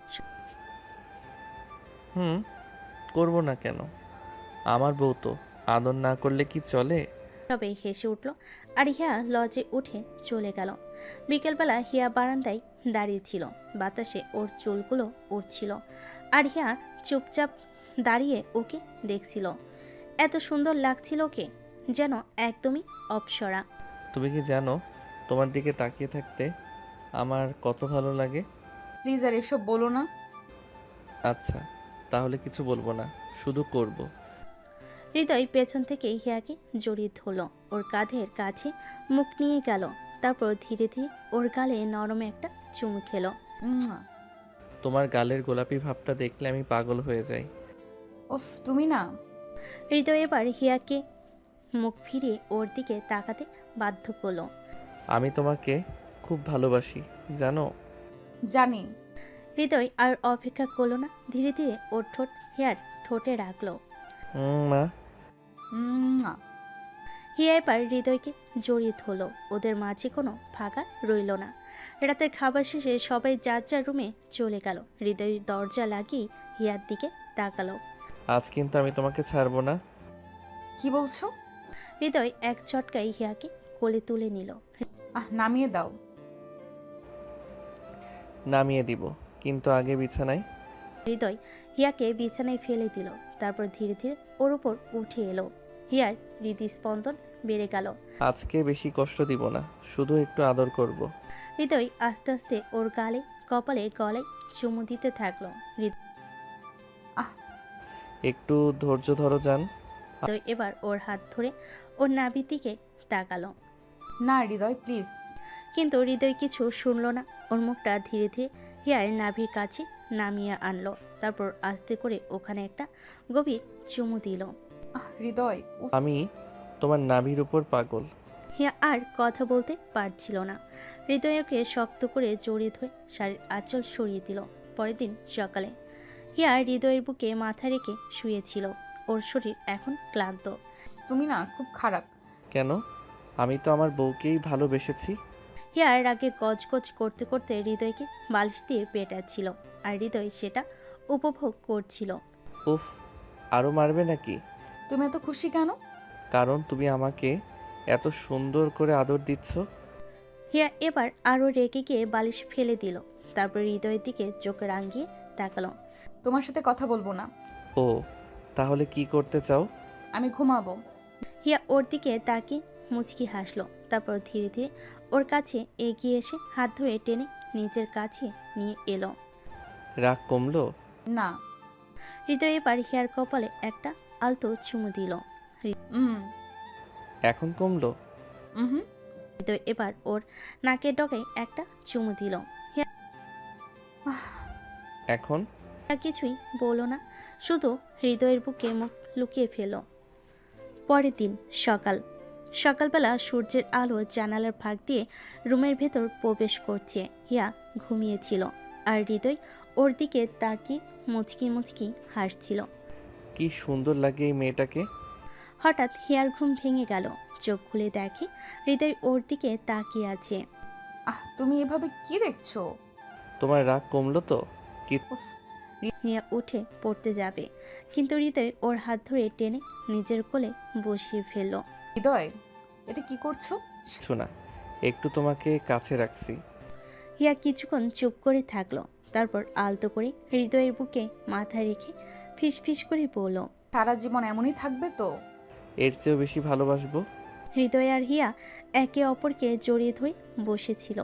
করবো না কেন? আমার বউ তো, আদর না করলে কি চলে? সবে হেসে উঠল আর হিয়া লজে উঠে চলে গেল। বিকেলবেলা হিয়া বারান্দায় দাঁড়িয়েছিল, বাতাসে ওর চুলগুলো উঠছিল আর হিয়া চুপচাপ দাঁড়িয়ে ওকে দেখছিল। এত সুন্দর লাগছিল ওকে, যেন একদমই অপ্সরা। তুমি কি জানো তোমার দিকে তাকিয়ে থাকতে আমার কত ভালো লাগে? প্লিজ আর এসব বলো না। আচ্ছা, তাহলে কিছু বলবো না, শুধু করব। হৃদয় পেছন থেকে হিয়াকে জড়িয়ে ধরল, ওর কাঁধের কাছে মুখ নিয়ে গেল, তারপর ধীরে ধীরে ওর গালে নরম একটা চুমু খেলো। উম্মা। তোমার গালের গোলাপি ভাবটা দেখলে আমি পাগল হয়ে যাই। উফ, তুমি না। হৃদয় এবার হিয়াকে মুখ ফিরিয়ে ওর দিকে তাকাতে বাধ্য করলো। আমি তোমাকে খুব ভালোবাসি, জানো? জানি। হৃদয় আর অপেক্ষা করলো না, ধীরে ধীরে ওর ঠোঁট হিয়ার ঠোঁটে রাখলো। মা। উম্মা। হিয়া এবার হৃদয়কে জড়িয়ে ধরলো। ওদের মাঝে কোনো ফাঁকা রইল না। রাতের খাবার শেষে সবাই যার যার রুমে চলে গেল। হৃদয় দরজা লাগিয়ে হিয়ার দিকে তাকালো। আজ কিন্তু আমি তোমাকে ছাড়বো না। কি বলছো? হৃদয় এক চটকায় হিয়াকে কোলে তুলে নিল। নামিয়ে দাও। নামিয়ে দিব, কিন্তু আগে বিছানায়। হৃদয় হিয়াকে বিছানায় ফেলে দিল, তারপর ধীরে ধীরে ওর উপর উঠে এলো। হিয়ার হৃদস্পন্দন বেড়ে গেল। আজকে বেশি কষ্ট দিব না, শুধু একটু আদর করব। হৃদয় আস্তে আস্তে ওর গালে, কপালে, গলায় চুমু দিতে থাকলো। একটু ধৈর্য ধরো জান। হৃদয় এবার ওর হাত ধরে ওর নাভির দিকে তাকালো। না হৃদয়, প্লিজ। কিন্তু হৃদয় কিছু শুনলো না। ওর মুখটা ধীরে ধীরে হিয়ার নাভির কাছে নামিয়ে আনলো, তারপর আস্তে করে ওখানে একটা গভীর চুমু দিল। হৃদয়, উফ। আমি তোমার নাভির উপর পাগল। হিয়া আর কথা বলতে পারছিল না। হৃদয়কে শক্ত করে জড়িয়ে ধরে শাড়ির আঁচল সরিয়ে দিল। পরের দিন সকালে হিয়া হৃদয়ের বুকে মাথা রেখে শুয়েছিল। ওর শরীর এখন ক্লান্ত। তুমি না খুব খারাপ। কেন? আমি তো আমার বউকেই ভালোবেসেছি। হিয়ার রাগে গজগজ করতে করতে হৃদয়কে বালিশ দিয়ে পেটাচ্ছিল, আর হৃদয় সেটা উপভোগ করছিল। উফ, আরো মারবে নাকি? তুমি এত খুশি কেন? কারণ তুমি আমাকে এত সুন্দর করে আদর দিচ্ছ। হিয়া এবার আরও রেগে গিয়ে বালিশ ফেলে দিল, তারপর হৃদয়ের দিকে চোখ রাঙিয়ে তাকালো। তোমার সাথে কথা বলবো না। ও, তাহলে কি করতে চাও? আমি ঘুমাবো। হিয়া ওর দিকে তাকিয়ে মুচকি হাসলো, তারপর ধীরে ধীরে ওর কাছে এগিয়ে এসে হাত ধরে টেনে নিজের কাছে নিয়ে এলো। রাগ কমলো? না। হৃদয় এবার হিয়ার কপালে একটা আলতো চুমু দিল। এখন কমলো? হুম। হৃদয় এবার ওর নাকের ডগায় একটা চুমু দিল। এখন? হিয়া কিছুই বলল না, শুধু হৃদয়ের বুকে মুখ লুকিয়ে ফেল। পরের দিন সকালবেলা সূর্যের আলো জানালার ফাঁক দিয়ে রুমের ভেতর প্রবেশ করছে। হিয়া ঘুমিয়েছিল আর হৃদয় ওর দিকে তাকিয়ে মুচকি মুচকি হাসছিল। কি সুন্দর লাগে এই মেয়েটাকে। হঠাৎ হিয়ার ঘুম ভেঙে গেল। চোখ খুলে দেখে হৃদয় ওর দিকে তাকিয়ে আছে। তুমি এভাবে কি দেখছো? তোমার রাগ কমলো তো? উফ। হিয়া উঠে পড়তে যাবে, কিন্তু হৃদয় ওর হাত ধরে টেনে নিজের কোলে বসিয়ে ফেলল। হৃদয়, এটা কি করছো? কিছু না, একটু তোমাকে কাছে রাখছি। হিয়া কিছুক্ষণ চুপ করে থাকলো, তারপর আলতো করে হৃদয়ের বুকে মাথা রেখে ফিসফিস করে বলল, সারা জীবন এমনই থাকবে তো? এর চেয়েও বেশি ভালোবাসবো। হৃদয় আর হিয়া একে অপরকে জড়িয়ে ধরে বসেছিল।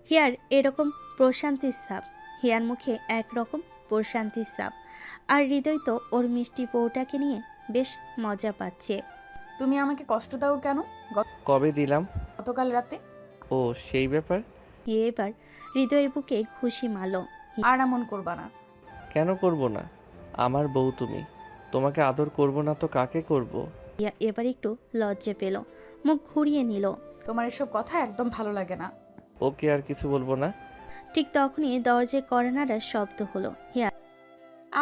হিয়ার এরকম প্রশান্তির ছাপ, হিয়ার মুখে একরকম প্রশান্তির ছাপ, আর হৃদয় তো ওর মিষ্টি বউটাকে নিয়ে বেশ মজা পাচ্ছে। তুমি আমাকে কষ্ট দাও কেন? কবে দিলাম? গতকাল রাতে। ও, সেই ব্যাপার। হিয়া এবার হৃদয়ের বুকে খুশি মারল। আর এমন করবা না। কেন করব না? আমার বউ তুমি, তোমাকে আদর করব না তো কাকে করব? হিয়া এবার একটু লজ্জা পেল, মুখ ঘুরিয়ে নিল। তোমার এসব কথা একদম ভালো লাগে না। ওকে, আর কিছু বলবো না। ঠিক তখনই দরজায় কড়া নাড়ার শব্দ হলো। হিয়া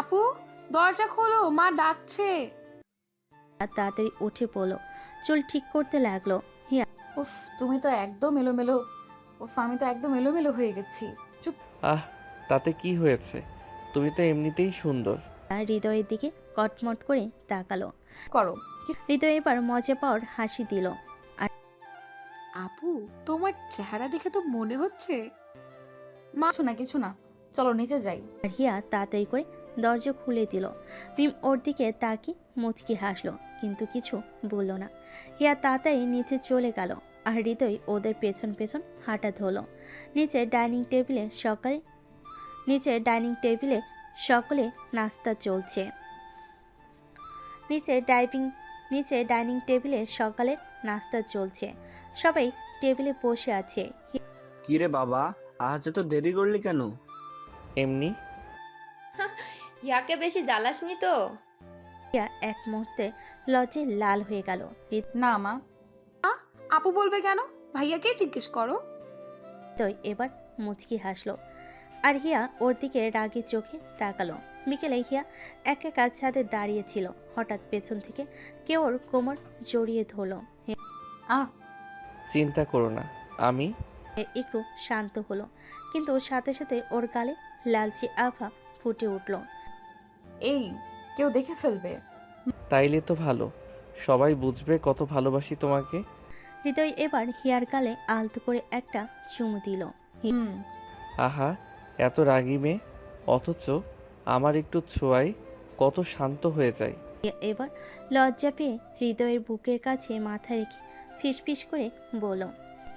আপু, দরজা খোলো, মা ডাকছে। তাড়াতাড়ি উঠে পড়লো, চুল ঠিক করতে লাগলো। হিয়া উফ, তুমি তো একদম এলোমেলো। উফ, আমি তো একদম এলোমেলো হয়ে গেছি। চুপ। আহ, তাতে কি হয়েছে? তুমি তো এমনিতেই সুন্দর। হৃদয়ের দিকে কটমট করে তাকালো। করো। হৃদয় এবার মজা পাওয়ার হাসি দিল। আপু, তোমার চেহারা দেখে তো মনে হচ্ছে কিছু না, কিছু না, চলো নিচে যাই। আর হিয়া তাড়াতাড়ি করে দরজা খুলে দিল। মিম ওর দিকে তাকিয়ে মুচকি হাসলো, কিন্তু কিছু বলল না। হিয়া তাড়াতাড়ি নিচে চলে গেল, আর হৃদয় ওদের পেছন পেছন হাঁটা ধরলো। নিচে ডাইনিং টেবিলে সকলে নাস্তা চলছে। নিচে ডাইনিং টেবিলে সকালের নাস্তা চলছে, সবাই টেবিলে বসে আছে। কিরে বাবা, আজ এত দেরি করলি কেন? এমনি। ইয়াকে বেশি জ্বালাসনি তো? হিয়া এক মুহূর্তে লজ্জায় লাল হয়ে গেল। না মা। আপু বলবে কেন? ভাইয়াকে জিজ্ঞেস করো। হৃদয় এবার মুচকি হাসলো, আর হিয়া ওর দিকে রাগী চোখে তাকালো। বিকেলে হিয়া একা ছাদে দাঁড়িয়েছিল, হঠাৎ পেছন থেকে কেউ ওর কোমর জড়িয়ে ধরলো। আহ, চিন্তা করো না, আমি। একটু শান্ত হলো, কিন্তু সাথে সাথে ওর গালে লালচে আভা ফুটে উঠল। এই, কেউ দেখে ফেলবে। তাইলে তো ভালো, সবাই বুঝবে কত ভালোবাসি তোমাকে। হৃদয় এবার হিয়ার গালে আলতো করে একটা চুমু দিল। হুম। আহা, এত রাগী মেয়ে, অথচ আমার একটু ছোঁয়ায় কত শান্ত হয়ে যায়। হিয়া এবার লজ্জা পেয়ে হৃদয়ের বুকের কাছে মাথা রেখে ফিসফিস করে বলল,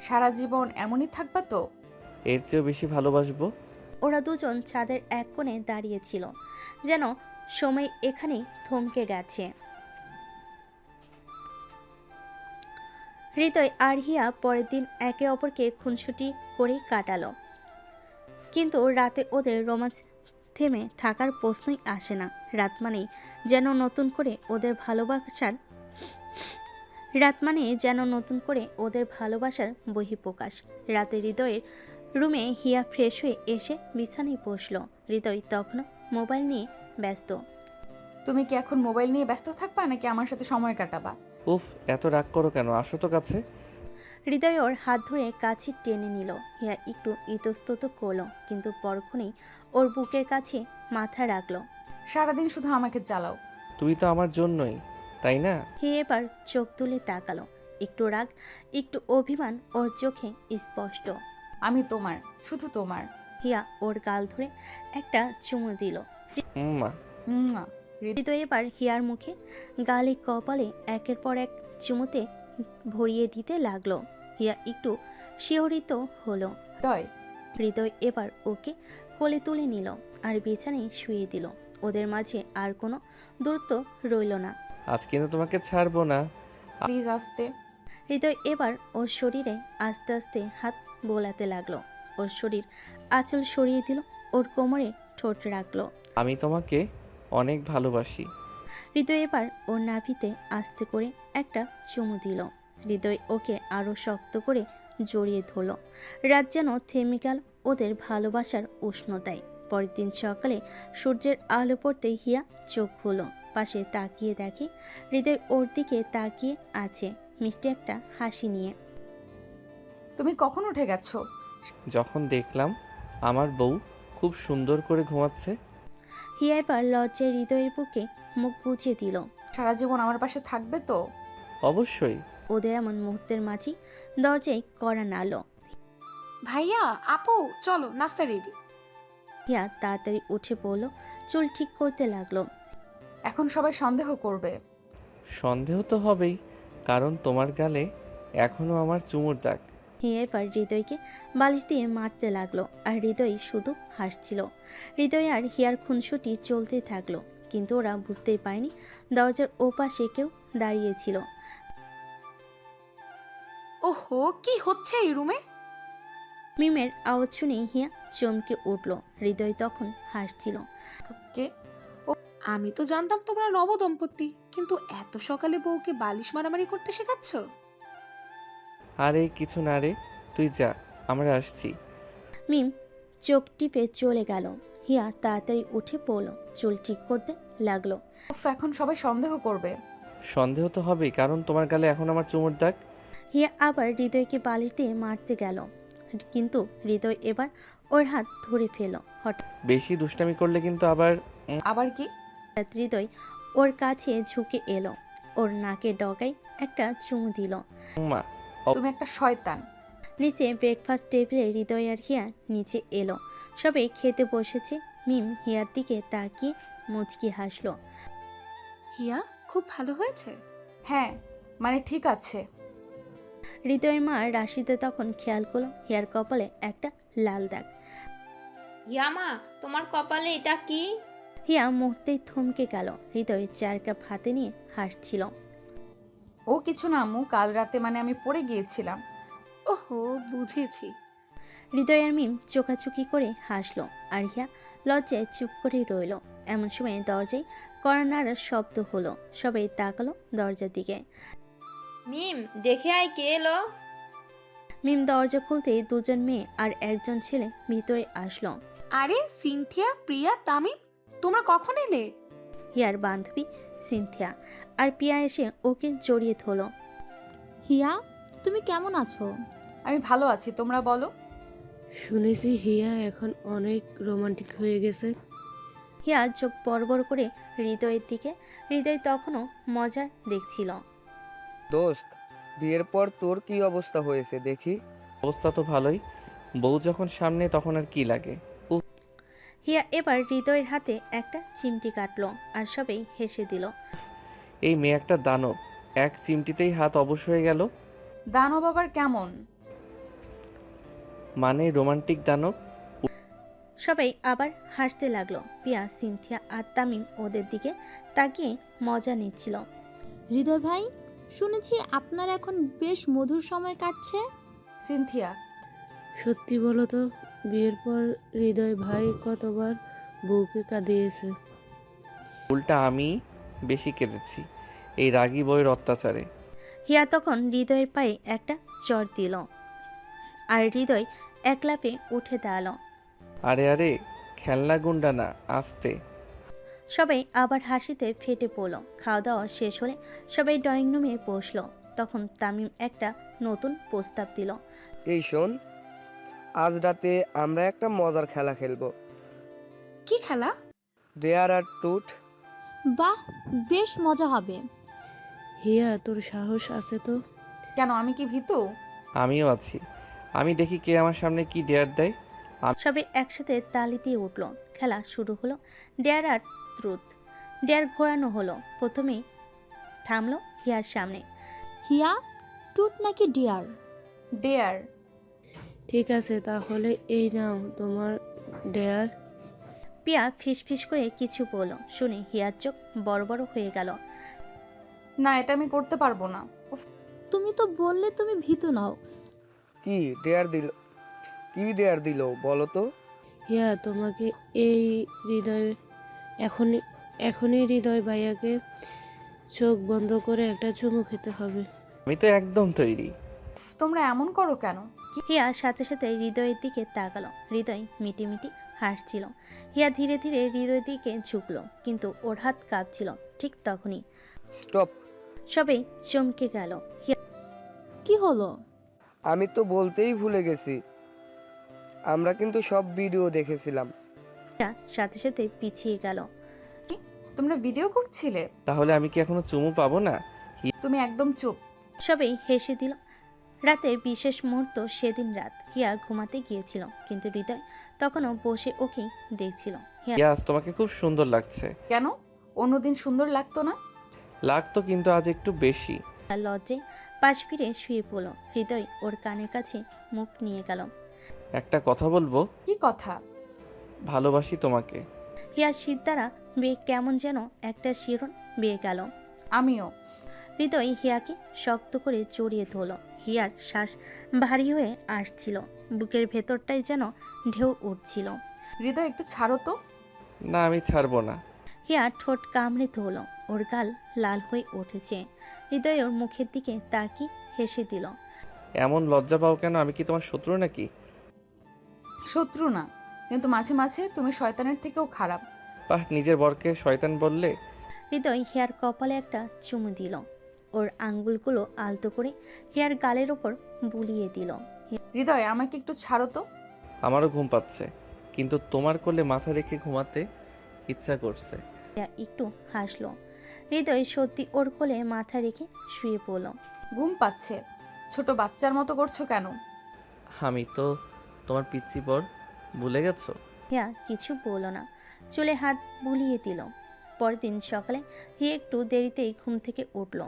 সারা জীবন এমনই থাকবা তো? এর চেয়েও বেশি ভালোবাসবো। ওরা দুজন ছাদের এক কোণে দাঁড়িয়েছিল, যেন সময় এখানেই থমকে গেছে। হৃদয় আর হিয়া পরের দিন একে অপরকে খুনসুটি করে কাটালো, কিন্তু রাতে ওদের রোমাঞ্চ থেমে থাকার প্রশ্নই আসে না। রাত মানেই যেন নতুন করে ওদের ভালোবাসার বহিঃপ্রকাশ। রাতে হৃদয়ের রুমে হিয়া ফ্রেশ হয়ে এসে বিছানায় বসলো। হৃদয় তখনও মোবাইল নিয়ে ব্যস্ত। তুমি কি এখন মোবাইল নিয়ে ব্যস্ত থাকবা নাকি আমার সাথে সময় কাটাবা? উফ, এত রাগ করো কেন? আসো তো কাছে। হৃদয় ওর হাত ধরে কাছে টেনে নিল। হিয়া একটু ইতস্তত করলো, কিন্তু পরক্ষণেই ওর বুকের কাছে মাথা রাখলো। সারাদিন শুধু আমাকে জ্বালাও। তুমি তো আমার জন্যই, তাই না? হিয়া এবার চোখ তুলে তাকালো, একটু রাগ একটু অভিমান ওর চোখে স্পষ্ট। আমি তোমার, শুধু তোমার। হিয়া ওর গাল ধরে একটা চুমু দিল। মা। মুয়া। হৃদয় এবার হিয়ার মুখে গালে কপালে একের পর এক চুমুতে ভরিয়ে দিতে লাগলো। হিয়া একটু শিহরিত হলো। দয়। হৃদয় এবার ওকে কোলে তুলে নিল আর বিছানায় শুয়ে দিল। ওদের মাঝে আর কোনো দূরত্ব রইল না। আজ কিন্তু তোমাকে ছাড়বো না। প্লিজ আসতে। হৃদয় এবার ওর শরীরে আস্তে আস্তে হাত বোলাতে লাগলো। ওর শরীর আঁচল সরিয়ে দিল, ওর কোমরে ঠোঁট রাখলো। আমি তোমাকে অনেক ভালোবাসি। হৃদয় এবার ওর নাভিতে আস্তে করে একটা চুমু দিল। হৃদয় ওকে আরো শক্ত করে জড়িয়ে ধরল। রাত যেন থেমে গেল ওদের ভালোবাসার উষ্ণতায়। পরের দিন সকালে সূর্যের আলো পড়তেই হিয়া চোখ খুলল। পাশে তাকিয়ে দেখে হৃদয় ওর দিকে তাকিয়ে আছে, মিষ্টি একটা হাসি নিয়ে। তুমি কখন উঠে গেছো? যখন দেখলাম আমার বউ খুব সুন্দর করে ঘুমাচ্ছে। হিয়া এবার লজ্জায় হৃদয়ের বুকে মুখ বুঝিয়ে দিল। সারা জীবন আমার পাশে থাকবে তো? অবশ্যই। ওদের এমন মুহূর্তের মাঝেই দরজায় কড়া নাড়ল। ভাইয়া, আপু, চলো, নাস্তা রেডি। হিয়া তাড়াতাড়ি উঠে পড়ল, চুল ঠিক করতে লাগলো। এখন সবাই সন্দেহ করবে। সন্দেহ তো হবেই, কারণ তোমার গালে এখনো আমার চুমুর দাগ। হিয়া এবার হৃদয়কে বালিশ দিয়ে মারতে লাগলো, আর হৃদয় শুধু হাসছিল। হৃদয় আর হিয়ার খুনসুটি চলতে থাকলো, কিন্তু ওরা বুঝতেই পারেনি দরজার ওপাশে কেউ দাঁড়িয়েছিল। ওহো, কি হচ্ছে এই রুমে? মিমের আওয়াজ শুনে হিয়া চমকে উঠল। হৃদয় তখন হাসছিল। কে? আমি তো জানতাম তোমরা নবদম্পতি। কিন্তু এত সকালে বউকে বালিশ মারামারি করতে শেখাচ্ছ? আরে কিছু না রে, তুই যা, আমরা আসছি। মিম চোখ টিপে চলে গেল। হিয়া তাড়াতাড়ি উঠে পড়ল, চুল ঠিক করতে লাগলো। উফ, এখন সবাই সন্দেহ করবে। সন্দেহ তো হবেই, কারণ তোমার গালে এখন আমার চুমুর দাগ। হিয়া আবার হৃদয়কে বালিশ দিয়ে মারতে গেল, কিন্তু হৃদয় এবার ওর হাত ধরে ফেল। হঠাৎ বেশি দুষ্টামি করলে কিন্তু আবার। আবার কি? হৃদয় ওর কাছে ঝুঁকে এলো, ওর নাকে ডগায় একটা চুমু দিল। মা, তুমি একটা শয়তান। নিচে ব্রেকফাস্ট টেবিলে হৃদয় আর হিয়া নিচে এলো। সবাই খেতে বসেছে। মিম হিয়ার দিকে তাকিয়ে মুচকি হাসলো। হিয়া, খুব ভালো হয়েছে। হ্যাঁ, মানে ঠিক আছে। হৃদয়ের মা রাশিদা তখন খেয়াল করলো হিয়ার কপালে একটা লাল দাগ। হিয়ামা, তোমার কপালে এটা কি? হিয়া মুহূর্তেই থমকে গেল। হৃদয় 4 কাপ হাতে নিয়ে হাসছিল। ও কিছু না আম্মু, কাল রাতে মানে আমি পড়ে গিয়েছিলাম। ওহো, বুঝেছি। হৃদয়ের মিম চোখাচুকি করে হাসলো, আর হিয়া লজ্জায় চুপ করে রইল। এমন সময় দরজায় কড়া নাড়ার শব্দ হলো। সবাই তাকালো দরজার দিকে। মিম, দেখে আয় কে এলো। মিম দরজা খুলতেই 2জন মেয়ে আর 1জন ছেলে ভিতরে আসলো। আরে সিনথিয়া, প্রিয়া, তামিম, তোমরা কখন এলে? হিয়ার বান্ধবী সিনথিয়া আর পিয়া এসে ওকে জড়িয়ে ধরলো। হিয়া, তুমি কেমন আছো? আমি ভালো আছি, তোমরা বলো। শুনেছি হিয়া এখন অনেক রোমান্টিক হয়ে গেছে। হিয়া চোখ বড় বড় করে হৃদয়ের দিকে। হৃদয় তখনও মজা দেখছিল। দোস্ত, বিয়ের পর তোর কি অবস্থা হয়েছে দেখি। অবস্থা তো ভালোই, বউ যখন সামনে তখন আর কি লাগে। হিয়া এবার হৃদয়ের হাতে একটা চিমটি কাটলো, আর সবাই হেসে দিল। এই মেয়ে একটা দানব, এক চিমটিতেই হাত অবশ হয়ে গেল। দানব আবার কেমন? মানে রোমান্টিক দানব। সবাই আবার হাসতে লাগলো। পিয়া, সিনথিয়া আর তামিম ওদের দিকে তাকিয়ে মজা নিচ্ছিল। হৃদয় ভাই, শুনেছি আপনার এখন বেশ মধুর সময় কাটছে। সিনথিয়া, সত্যি বলো তো, বিয়ের পর হৃদয় ভাই কতবার বউকে কাঁদিয়েছে? উল্টা আমি বেশি কেঁদেছি এই রাগী বইয়ের অত্যাচারে। হিয়া তখন হৃদয়ের পায়ে একটা চড় দিল, আর হৃদয় এক লাফে উঠে দাঁড়ালো। আরে আরে, খেলনা গুন্ডা না, আস্তে। সবাই আবার হাসিতে ফেটে পড়ল। খাওয়া দাওয়া শেষ হলে সবাই ড্রয়িং রুমে বসলো। তখন তামিম একটা নতুন প্রস্তাব দিল। এই শোন, আজ রাতে আমরা একটা মজার খেলা খেলবো। কি খেলা? ডেয়ার আর টুট। বাহ, বেশ মজা হবে। হিয়া, তোর সাহস আছে তো? কেন, আমি কি ভীতু? আমিও আছি, আমি দেখি কে আমার সামনে কি ডেয়ার দেয়। সবাই একসাথে তালি দিয়ে উঠল। খেলা শুরু হলো। ডেয়ার আর ট্রুথ। ডেয়ার ঘোরানো হলো। প্রথমেই থামলো হিয়ার সামনে। হিয়া, টুট নাকি ডিয়ার? ডেয়ার। ঠিক আছে, তাহলে এই নাও তোমার ডেয়ার। পিয়া ফিসফিস করে কিছু বলল। শুনে হিয়ার চোখ বড় বড় হয়ে গেল। না, এটা আমি করতে পারবো না। উফ, তুমি তো বললে তুমি ভীতু নও। কি ডেয়ার দিল বলো তো? হিয়া, তোমাকে এই হৃদয় এখনই হৃদয় ভাইয়াকে চোখ বন্ধ করে একটা চুমু খেতে হবে। আমি তো একদম তৈরি। তোমরা এমন করো কেন? হিয়া সাথে সাথে হৃদয়ের দিকে তাকালো। হৃদয় মিটি মিটি হাসছিল। হিয়া ধীরে ধীরে হৃদয়ের দিকে ঝুঁকলো, কিন্তু ওর হাত কাঁপছিল। ঠিক তখনই স্টপ। সবাই চমকে গেল। হিয়া কি হলো? আমি তো বলতেই ভুলে গেছি, আমরা কিন্তু সব ভিডিও দেখেছিলাম। সাথে সাথে পিছিয়ে গেল। তোমরা ভিডিও করছিলে? তাহলে আমি কি এখনো চুমু পাবো না? তুমি একদম চুপ। সবাই হেসে দিল। রাতে বিশেষ মুহূর্ত সেদিন রাত। হিয়া ঘুমাতে গিয়েছিল, কিন্তু হৃদয় তখনও বসে ওকেই দেখছিল। হিয়া ইয়াস, তোমাকে খুব সুন্দর লাগছে। কেন, অন্যদিন সুন্দর লাগতো না? লাগতো, কিন্তু আজ একটু বেশি। লজ্জায় পাশ ফিরে শুয়ে পড়ল। হৃদয় ওর কানের কাছে মুখ নিয়ে গেল। একটা কথা বলবো? কি কথা? ভালোবাসি তোমাকে। হিয়ার সিদ্ধারা বেয়ে কেমন যেন একটা শিরন বেয়ে গেল। আমিও। হৃদয় হিয়াকে শক্ত করে জড়িয়ে ধরল। হিয়ার শ্বাস ভারী হয়ে আসছিল। বুকের ভেতরটাই যেন ঢেউ উঠছিল। হৃদয়, একটু ছাড়ো তো। না, আমি ছাড়বো না। হিয়া ঠোঁট কামড়ে ধরল। ওর গাল লাল হয়ে উঠেছে। হৃদয় ওর মুখের দিকে তাকিয়ে হেসে দিল। এমন লজ্জা পাও কেন? আমি কি তোমার শত্রু নাকি? শত্রু না, কিন্তু মাঝে মাঝে তুমি শয়তানের থেকেও খারাপ। বাহ, নিজের বরকে শয়তান বললে? হৃদয় হিয়ার কপালে একটা চুমু দিল। ওর আঙ্গুলগুলো আলতো করে হিয়ার গালের ওপর বুলিয়ে দিল। হৃদয়, আমাকে একটু ছাড়ো তো। আমারও ঘুম পাচ্ছে, কিন্তু তোমার কোলে মাথা রেখে ঘুমাতে ইচ্ছা করছে। হিয়া একটু হাসলো। হৃদয় সত্যি ওর কোলে মাথা রেখে শুয়ে পড়ল। ঘুম পাচ্ছে? ছোট বাচ্চার মতো করছো কেন? আমি তো তোমার পিচ্চি পর, ভুলে গেছো? হিয়া কিছু বলল না, চুলে হাত বুলিয়ে দিল। পরের দিন সকালে হিয়া একটু দেরিতেই ঘুম থেকে উঠল।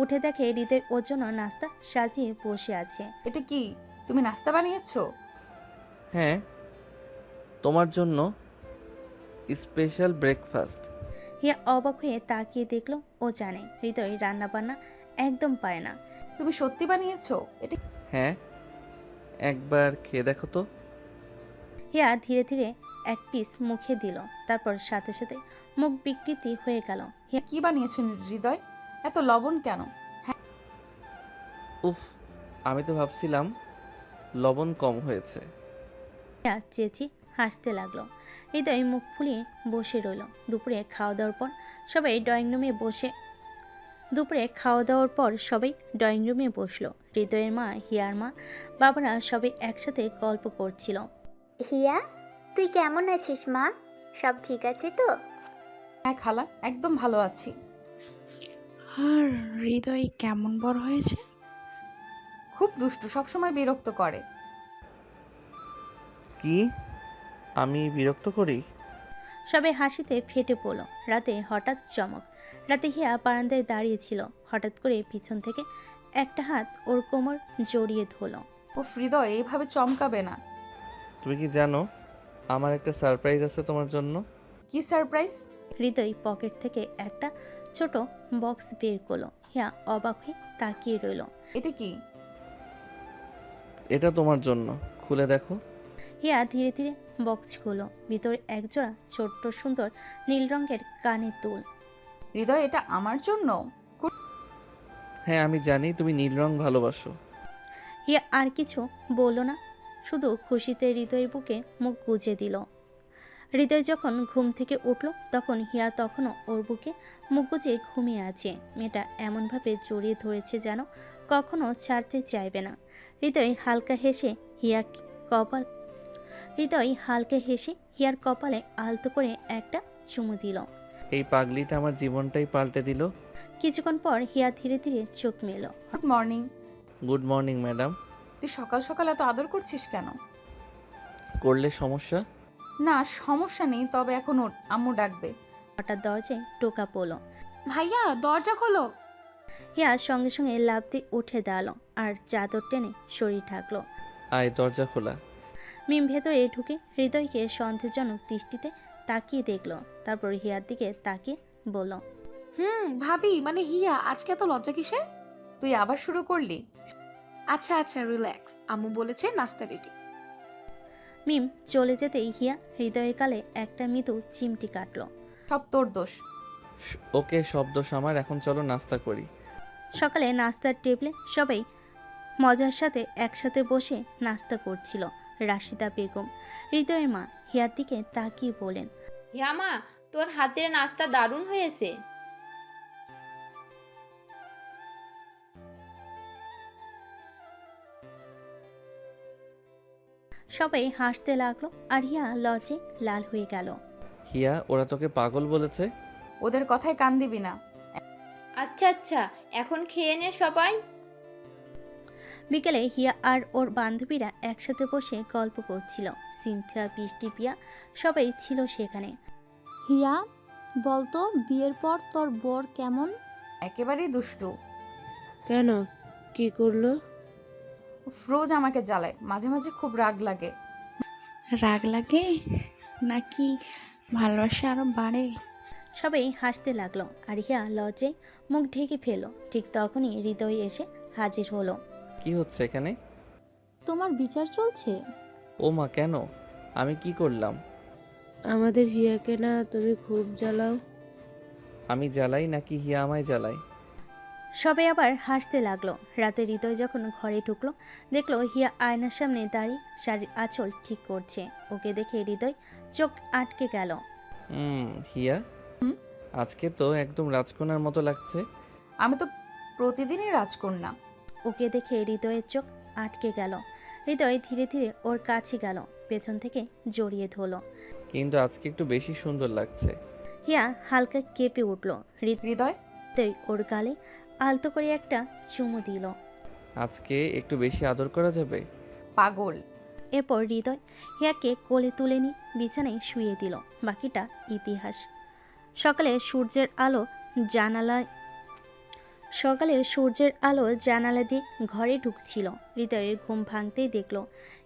উঠে দেখে হৃদয় ওর জন্য নাস্তা সাজিয়ে বসে আছে। এটা কি, তুমি নাস্তা বানিয়েছো? হ্যাঁ, তোমার জন্য স্পেশাল ব্রেকফাস্ট। হিয়া অবাক হয়ে তাকিয়ে দেখলো ও জানে হৃদয় রান্না বান্না একদম পারে না। তুমি সত্যি বানিয়েছো? এটা হ্যাঁ, একবার খেয়ে দেখো তো। হিয়া ধীরে ধীরে এক পিস মুখে দিল, তারপর সাথে সাথে মুখ বিকৃতি হয়ে গেল। হিয়া কি বানিয়েছেন হৃদয়? এত লবণ কেন? উফ, আমি তো ভাবছিলাম লবণ কম হয়েছে। চেঁচি হাসতে লাগলো। হৃদয় মুখ ফুলিয়ে বসে রইল। দুপুরে খাওয়া দাওয়ার পর সবাই ড্রয়িং রুমে বসলো। হৃদয়ের মা, হিয়ার মা, বাবারা সবাই একসাথে গল্প করছিল। হিয়া, তুই কেমন আছিস মা? সব ঠিক আছে তো? হ্যাঁ খালা, একদম ভালো আছি। আর হৃদয় কেমন বড় হয়েছে? খুব দুষ্টু, সবসময় বিরক্ত করে। কি, আমি বিরক্ত করি? সবাই হাসিতে ফেটে পড়ল। রাতে হঠাৎ চমক। রাতে হিয়া বারান্দায় দাঁড়িয়েছিল। হঠাৎ করে পিছন থেকে একটা হাত ওর কোমর জড়িয়ে ধরল। ও হৃদয়, এইভাবে চমকাবে না। তুমি কি জানো আমার একটা সারপ্রাইজ আছে তোমার জন্য? কি সারপ্রাইজ? হৃদয় পকেট থেকে একটা ছোট বক্স বের করলো। হিয়া অবাক হয়ে তাকিয়ে রইল। এটা কি? এটা তোমার জন্য, খুলে দেখো। হিয়া ধীরে ধীরে বক্স খুলল। ভিতরে একজোড়া ছোট্ট সুন্দর নীল রঙের কানের দুল। হৃদয়, এটা আমার জন্য? হ্যাঁ, আমি জানি তুমি নীল রং ভালোবাসো। হিয়া আর কিছু বলল না, শুধু খুশিতে হৃদয়ের বুকে মুখ গুজে দিল। হৃদয় যখন ঘুম থেকে উঠল তখন হিয়া তখনও ওর বুকে মুখ গুজে ঘুমিয়ে আছে। মেয়েটা এমনভাবে জড়িয়ে ধরেছে যেন কখনো ছাড়তে চাইবে না। হৃদয় হালকা হেসে হিয়ার কপালে আলতো করে একটা চুমু দিল। এই পাগলিটা আমার জীবনটাই পাল্টে দিল। কিছুক্ষণ পর হিয়া ধীরে ধীরে চোখ মেলল। Good morning. Good morning madam. তুই সকাল সকাল এত আদর করছিস কেন? করলে সমস্যা? না, সমস্যা নেই, তবে এখন ওঠ, আম্মু ডাকবে। হঠাৎ দরজায় টোকা পড়ল। ভাইয়া, দরজা খোলো। হিয়া সঙ্গে সঙ্গে লাফ দিয়ে উঠে দাঁড়ালো আর চাদর টেনে শরীর ঢাকলো। আয়, দরজা খোলা। মিম ভেতরে ঢুকে হৃদয়কে সন্দেহজনক দৃষ্টিতে তাকিয়ে দেখলো। তারপর হিয়ার দিকে তাকিয়ে বলল, ভাবি মানে হিয়া, আজকে এত লজ্জা কিসের? তুই আবার শুরু করলি? আচ্ছা আচ্ছা, রিল্যাক্স, আম্মু বলেছে নাস্তা রেডি। মিম চলে যেতেই হিয়া হৃদয়ের গালে একটা মৃদু চিমটি কাটলো। সব তোর দোষ। ওকে, সব দোষ আমার। এখন চলো নাস্তা করি। সকালে নাস্তার টেবিলে সবাই মজার সাথে একসাথে বসে নাস্তা করছিল। রাশিদা বেগম, হৃদয়ের মা, হিয়ার দিকে তাকিয়ে বলেন, হিয়া মা, তোর হাতের নাস্তা দারুণ হয়েছে। সবাই হাসতে লাগলো আর হিয়া লজ্জে লাল হয়ে গেল। হিয়া, ওরা তোকে পাগল বলেছে? ওদের কথায় কান দিবি না। আচ্ছা আচ্ছা, এখন খেয়ে নে সবাই। বিকেলে হিয়া আর ওর বান্ধবীরা একসাথে বসে গল্প করছিল। সিনথিয়া, বৃষ্টি, পিয়া সবাই ছিল সেখানে। হিয়া, বলতো বিয়ের পর তোর বর কেমন? একেবারেই দুষ্টু। কেন, কি করলো? রোজ আমাকে জ্বালায়, মাঝে মাঝে খুব রাগ লাগে। রাগ লাগে নাকি ভালোবাসা আরো বাড়ে? সবাই হাসতে লাগলো আর হিয়া লজ্জায় মুখ ঢেকে ফেলল। ঠিক তখনই হৃদয় এসে হাজির হলো। কি হচ্ছে এখানে? তোমার বিচার চলছে। ও মা, কেন? আমি কি করলাম? আমাদের হিয়াকে না তুমি খুব জ্বালাও। আমি জ্বালাই নাকি হিয়া আমায় জ্বালায়? সবাই আবার হাসতে লাগলো। রাতে হৃদয় যখন ঘরে ঢুকলো, দেখলো হিয়া আয়নার সামনে দাঁড়িয়ে শাড়ির আঁচল ঠিক করছে। ওকে দেখে হৃদয় চোখ আটকে গেল। হিয়া, আজকে তো একদম রাজকন্যার মতো লাগছে। আমি তো প্রতিদিনই রাজকন্যা। ওকে দেখে হৃদয়ের চোখ আটকে গেল। হৃদয় ধীরে ধীরে ওর কাছে গেল, পেছন থেকে জড়িয়ে ধরলো। কিন্তু আজকে একটু বেশি সুন্দর লাগছে। হিয়া হালকা কেঁপে উঠল। হৃদয়, ওর গালে আলতো করে একটা চুমু দিল। আজকে একটু বেশি আদর করা যাবে? পাগল। এরপর হৃদয় হিয়াকে কোলে তুলে নিয়ে বিছানায় শুয়ে দিল। বাকিটা ইতিহাস। সকালে সূর্যের আলো জানালা দিয়ে ঘরে ঢুকছিল। হৃদয়ের ঘুম ভাঙতেই দেখলো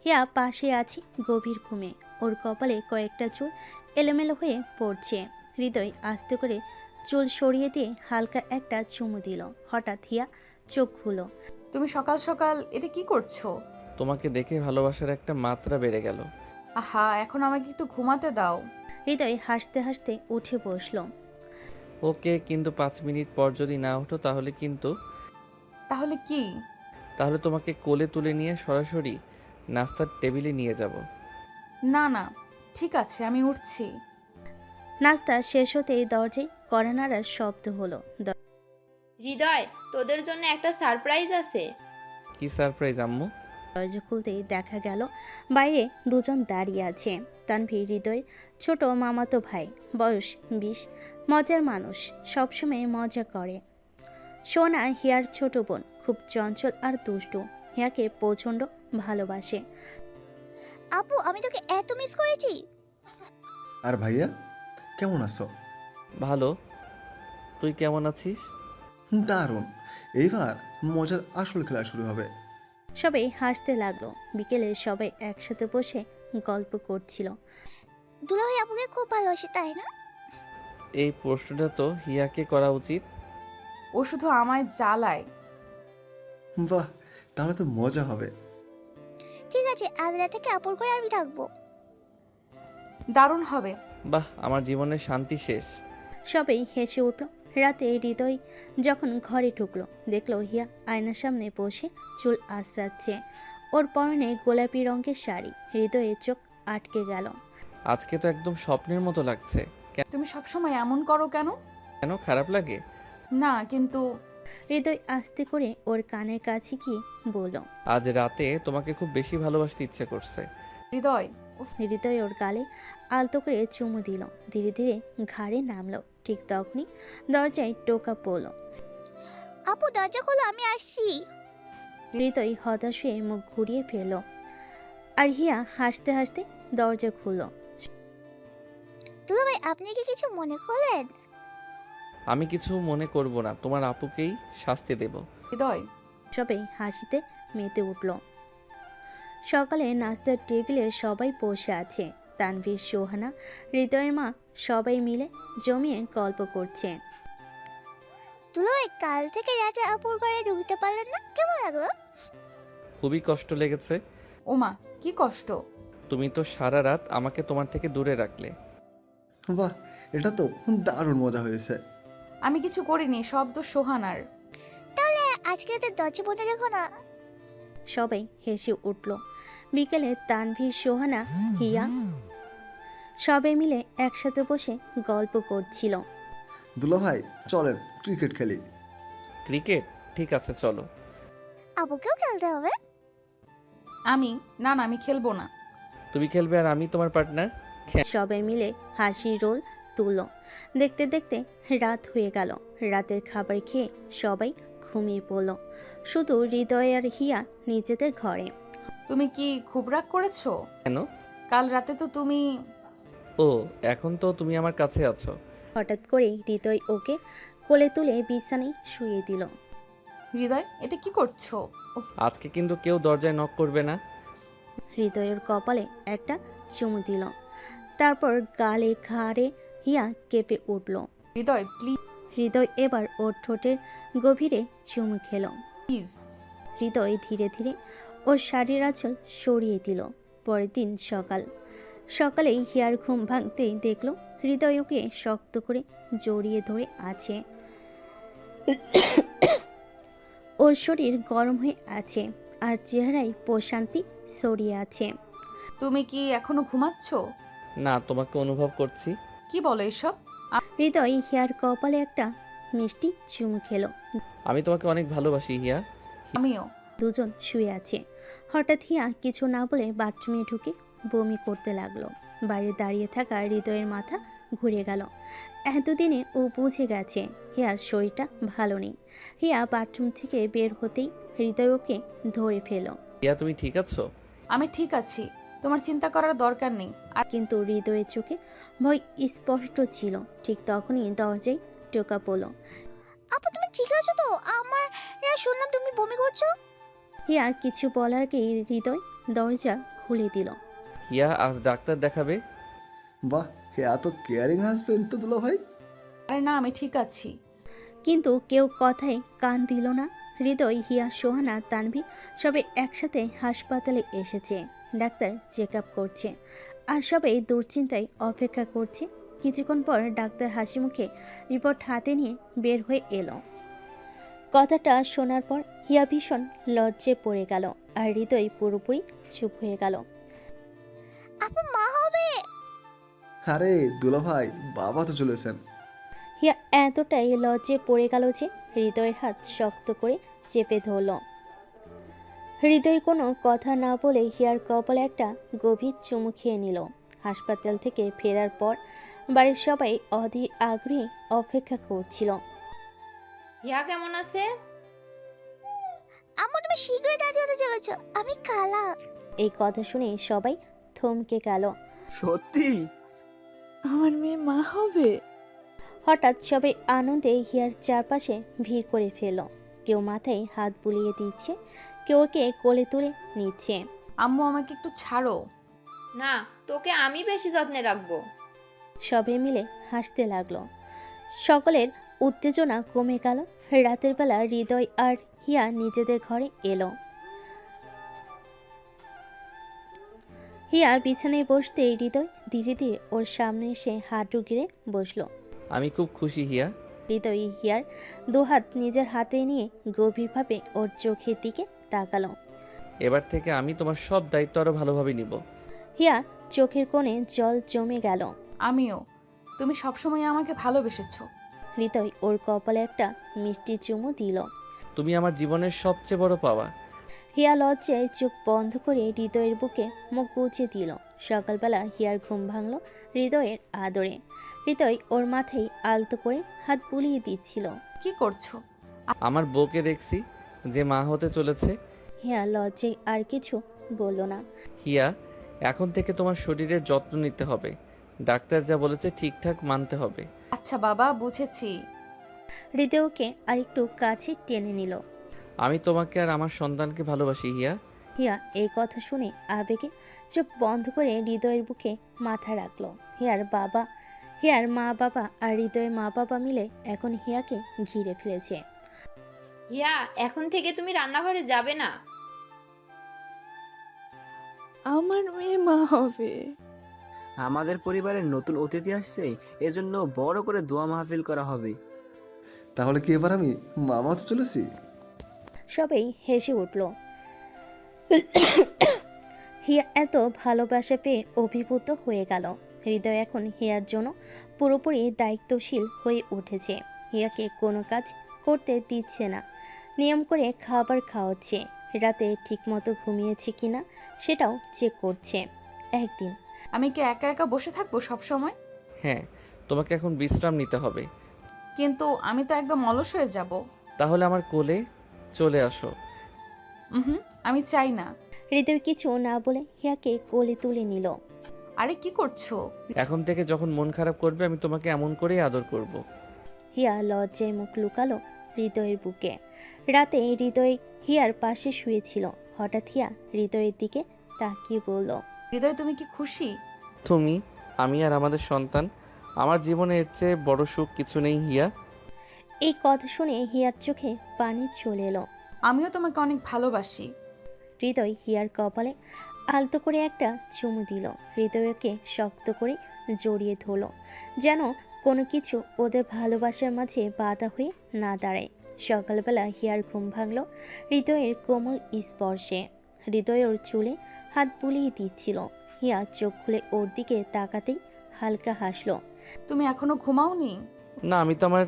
হিয়া পাশে আছে গভীর ঘুমে। ওর কপালে কয়েকটা চুল এলোমেলো হয়ে পড়ছে। হৃদয় আস্তে করে চুল সরিয়ে দিয়ে হালকা একটা চুমু দিল। হঠাৎ হিয়া চোখ খুলো। তুমি সকাল সকাল এটা কি করছো? তোমাকে দেখে ভালোবাসার একটা মাত্রা বেড়ে গেল। আহা, এখন আমাকে একটু ঘুমাতে দাও। হৃদয় হাসতে হাসতে উঠে বসলো। ওকে, কিন্তু 5 মিনিট পর যদি না ওঠো তাহলে কিন্তু। তাহলে কি? তাহলে তোমাকে কোলে তুলে নিয়ে সরাসরি নাস্তার টেবিলে নিয়ে যাব। না না, ঠিক আছে, আমি উঠছি। নাস্তা শেষ হতেই দরজায় কড়া নাড়ার শব্দ হলো। হৃদয়, তোদের জন্য একটা সারপ্রাইজ আছে। কি সারপ্রাইজ আম্মু? দরজা খুলতেই দেখা গেল বাইরে দুজন দাঁড়িয়ে আছে। তানভীর হৃদয়ের ছোট মামাতো ভাই, বয়স 20, মজার মানুষ, সবসময় মজা করে। সোনা হিয়ার ছোট বোন, খুব চঞ্চল আর দুষ্টু। হিয়াকে প্রচণ্ড ভালোবাসে। আপু, আমি তোকে এত মিস করেছি। আর ভাইয়া কেমন আছো? ভালো, তুই কেমন আছিস? দারুণ, এইবার মজার আসল খেলা শুরু হবে। সবাই হাসতে লাগলো। বিকেলে সবাই একসাথে বসে গল্প করছিল। দুলাভাই আপুকে খুব ভালোবাসে, তাই না? এই প্রশ্নটা তো হিয়াকে করা উচিত। ও শুধু আমায় জ্বালায়। বাহ, তাহলে তো মজা হবে। ঠিক আছে, আজ রাত থেকে আপুর করে আমি থাকবো। দারুণ হবে। বাহ, আমার জীবনের শান্তি শেষ। সবাই হেসে উঠল। রাতে হৃদয় যখন ঘরে ঢুকলো, দেখলো হিয়া আয়নার সামনে বসে চুল আঁচড়াচ্ছে। ওর পরনে গোলাপি রঙের শাড়ি। হৃদয়ের চোখ আটকে গেল। আজকে তো একদম স্বপ্নের মতো লাগছে। তুমি সবসময় এমন করো কেন? কেন, খারাপ লাগে? না, কিন্তু হৃদয় আস্তে করে ওর কানের কাছে গিয়ে বলল, আজ রাতে তোমাকে খুব বেশি ভালোবাসতে ইচ্ছে করছে। হৃদয়। হৃদয় ওর গালে আলতো করে চুমু দিল। ধীরে ধীরে ঘাড়ে নামলো। ঠিক তখনই দরজায় টোকা পড়ল। আপু, দরজা খোলো, আমি আসছি। হৃদয় হতাশ হয়ে মুখ ঘুরিয়ে ফেলল। আর হিয়া হাসতে হাসতে দরজা খুলল। দুলাভাই, আপনি কি কিছু মনে করলেন? আমি কিছু মনে করব না, তোমার আপুকেই শাস্তি দেব। হৃদয়। সবাই হাসিতে মেতে উঠল। সকালে নাস্তার টেবিলে সবাই বসে আছে। তানভীর, সোহানা, হৃদয়ের মা সবাই মিলে জমিয়ে গল্প করছে। দুলাভাই, কাল থেকে রাতে আপুর ঘরে ঢুকতে পারলেন না, কেমন লাগলো? খুবই কষ্ট লেগেছে। ওমা, কি কষ্ট? তুমি তো সারা রাত আমাকে তোমার থেকে দূরে রাখলে। বাহ, এটা তো দারুণ মজা হয়েছে। আমি কিছু করিনি, সব তো সোহানার। তাহলে আজকে রাতে দরজা বন্ধ রেখো না। সবাই হেসে উঠল। বিকেলে তানভীর, সোহানা, হিয়া সবাই মিলে একসাথে বসে গল্প করছিল। দুলাভাই, চলেন ক্রিকেট খেলি। ক্রিকেট? ঠিক আছে, চলো। আপুকেও খেলতে হবে। না, আমি খেলবো না। তুমি খেলবে আর আমি তোমার পার্টনার। সবাই মিলে হাসি রোল তুলল। দেখতে দেখতে রাত হয়ে গেল। রাতের খাবার খেয়ে সবাই ঘুমিয়ে পড়ল। শুধু হৃদয় আর হিয়া নিজেদের ঘরে। তুমি কি খুব রাগ করেছো? কেন? কাল রাতে তো তুমি। ও, এখন তো তুমি আমার কাছে আছো। হঠাৎ করে হৃদয় ওকে কোলে তুলে বিছানায় শুয়ে দিল। হৃদয়, এটা কি করছো? আজকে কিন্তু কেউ দরজায় নক করবে না। হৃদয়ের কপালে একটা চুমু দিল। তারপর গালে ঘাড়ে হিয়া কেঁপে উঠল। হৃদয়, প্লিজ। হৃদয় এবার ওর ঠোঁটের গভীরে চুমু খেল। প্লিজ। হৃদয় ধীরে ধীরে ওর শাড়ির আঁচল সরিয়ে দিল। পরের দিন সকাল। সকালেই হিয়ার ঘুম ভাঙতেই দেখল হৃদয় ওকে শক্ত করে জড়িয়ে ধরে আছে। ওর শরীর গরম হয়ে আছে আর চেহারায় প্রশান্তি ছড়িয়ে আছে। তুমি কি এখনো ঘুমাচ্ছ? না, তোমাকে অনুভব করছি। কি বলো এসব? হৃদয় হিয়ার কপালে একটা মিষ্টি চুমু খেলো। আমি তোমাকে অনেক ভালোবাসি হিয়া। আমিও। দুজন শুয়ে আছে। হঠাৎ হিয়া কিছু না বলে বাথরুমে ঢুকে বমি করতে লাগলো। বাইরে দাঁড়িয়ে থাকা হৃদয়ের মাথা ঘুরে গেল। এতদিনে ও বুঝে গেছে হিয়ার শরীরটা ভালো নেই। হিয়া বাথরুম থেকে বের হতেই হৃদয় ওকে ধরে ফেল। হিয়া, তুমি ঠিক আছো? আমি ঠিক আছি, তোমার চিন্তা করার দরকার নেই। আর কিন্তু হৃদয়ের চোখে ভয় স্পষ্ট ছিল। ঠিক তখনই দরজায় টোকা পড়ল। আপু তুমি ঠিক আছো তো? আমার শুনলাম তুমি বমি করছো। হিয়া কিছু বলার আগেই হৃদয় দরজা খুলে দিল। হিয়া, আজ ডাক্তার দেখাবে? বাহ, এত কেয়ারিং হাজবেন্ড তো দুলা ভাই। আরে না, আমি ঠিক আছি। কিন্তু কেউ কথায় কান দিল না। হৃদয়, হিয়া, সোহানা, তানভি সবে একসাথে হাসপাতালে এসেছে। ডাক্তার চেক আপ করছে আর সবাই দুশ্চিন্তায় অপেক্ষা করছে। কিছুক্ষণ পর ডাক্তার হাসি মুখে রিপোর্ট হাতে নিয়ে বের হয়ে এলো। কথাটা শোনার পর হিয়া ভীষণ লজ্জে পড়ে গেল আর হৃদয় পুরোপুরি চুপ হয়ে গেল। আপু মা হবে? আরে দুলা ভাই, বাবা তো চলেছেন। হিয়া এতটাই লজ্জে পড়ে গেল যে হৃদয়ের হাত শক্ত করে চেপে ধরল। হৃদয় কোনো কথা না বলে হিয়ার কপালে একটা গভীর চুমু খেয়ে নিল। হাসপাতাল থেকে ফেরার পর বাড়ির সবাই অধীর আগ্রহে অপেক্ষা করছিল। হিয়া কেমন আছে? আম্মু তুমি শীঘ্রই দাদি হতে চলেছো। আমি কালা। এই কথা শুনে সবাই থমকে গেল। সত্যি? আমার মেয়ে মা হবে? হঠাৎ সবাই আনন্দে হিয়ার চারপাশে ভিড় করে ফেলল। কেউ মাথায় হাত বুলিয়ে দিচ্ছে, কেউ ওকে কোলে তুলে নিচ্ছে। আম্মু আমাকে একটু ছাড়ো। না, তোকে আমি বেশি যত্নে রাখবো। সবাই মিলে হাসতে লাগলো। সকলের উত্তেজনা কমে গেল। রাতের বেলা হৃদয় আর হিয়া নিজেদের ঘরে এলো। হিয়া বিছানায় বসতে হৃদয় ধীরে ধীরে ওর সামনে এসে হাঁটু গিরে বসলো। আমি খুব খুশি হিয়া। হৃদয় হিয়ার দুহাত নিজের হাতে নিয়ে গভীরভাবে ওর চোখের দিকে তাকালো। এবার থেকে আমি তোমার সব দায়িত্ব আরো ভালোভাবে নিব। হিয়া চোখের কোণে জল জমে গেল। আমিও। তুমি সবসময় আমাকে ভালোবেসেছো। হৃদয় ওর কপালে একটা মিষ্টি চুমু দিল। তুমি আমার জীবনের সবচেয়ে বড় পাওয়া। হিয়া লজ্জায় চোখ বন্ধ করে হৃদয়ের বুকে মুখ গুজে দিল। সকালবেলা হিয়ার ঘুম ভাঙল হৃদয়ের আদরে। হৃদয় ওর মাথায় আলতো করে হাত বুলিয়ে দিচ্ছিল। কি করছো? আমার বউকে দেখছি যে মা হতে চলেছে। হিয়া লজ্জায় আর কিছু বলল না। হিয়া, এখন থেকে তোমার শরীরের যত্ন নিতে হবে। ডাক্তার যা বলেছে ঠিকঠাক মানতে হবে। আচ্ছা বাবা, বুঝেছি। হৃদয়কে আরেকটু কাছে টেনে নিল। আমি তোমাকে আর আমার সন্তানকে ভালোবাসি হিয়া। হিয়া এই কথা শুনে আবেগে চোখ বন্ধ করে হৃদয়ের বুকে মাথা রাখলো। হিয়ার মা বাবা আর হৃদয়ের মা বাবা মিলে এখন হিয়াকে ঘিরে ফেলেছে। হিয়া, এখন থেকে তুমি রান্নাঘরে যাবে না। আমার মেয়ে মা হবে। আমাদের পরিবারের নতুন অতিথি আসছে, এজন্য বড় করে দোয়া মাহফিল করা হবে। তাহলে কি এবার আমি মামা হতে চলেছি? সবাই হেসে উঠল। হিয়া এত ভালোবাসা পেয়ে অভিভূত হয়ে গেল। হৃদয় এখন হিয়ার জন্য পুরোপুরি দায়িত্বশীল হয়ে উঠেছে। হিয়াকে কোনো কাজ করতে দিচ্ছে না, নিয়ম করে খাবার খাওয়াচ্ছে, রাতে ঠিকমতো ঘুমিয়েছে কিনা সেটাও চেক করছে। একদিন আমি কি একা একা বসে থাকবো সব সময়? হ্যাঁ, তোমাকে এখন বিশ্রাম নিতে হবে। কিন্তু আমি তো একদম অলস হয়ে যাব। তাহলে আমার কোলে চলে আসো। আমি চাই না। হৃদয় কিছু না বলে হিয়াকে কোলে তুলে নিল। আরে কি করছো? এখন থেকে যখন মন খারাপ করবে আমি তোমাকে এমন করেই আদর করব। হিয়া লজ্জায় মুখ লুকালো হৃদয়ের বুকে। রাতে হৃদয় হিয়ার পাশে শুয়েছিল। হঠাৎ হিয়া হৃদয়ের দিকে তাকিয়ে বলল, হৃদয় তুমি কি খুশি? তুমি, আমি আর আমাদের সন্তান। আমার জীবনে এর চেয়ে বড় সুখ কিছু নেই হিয়া। এই কথা শুনে হিয়ার চোখে পানি চলে এলো। আমিও তোমাকে অনেক ভালোবাসি। হৃদয় হিয়ার কপালে আলতো করে একটা চুমু দিল। হৃদয়কে শক্ত করে জড়িয়ে ধরল, যেন কোনো কিছু ওদের ভালোবাসার মাঝে বাধা হয়ে না দাঁড়ায়। সকালবেলা হিয়ার ঘুম ভাঙল হৃদয়ের কোমল স্পর্শে। হৃদয় ওর চুলে হাত বুলিয়ে দিচ্ছিল। হিয়া চোখ খুলে ওর দিকে তাকাতেই হালকা হাসলো। তুমি এখনো ঘুমাওনি? না, আমি তো আমার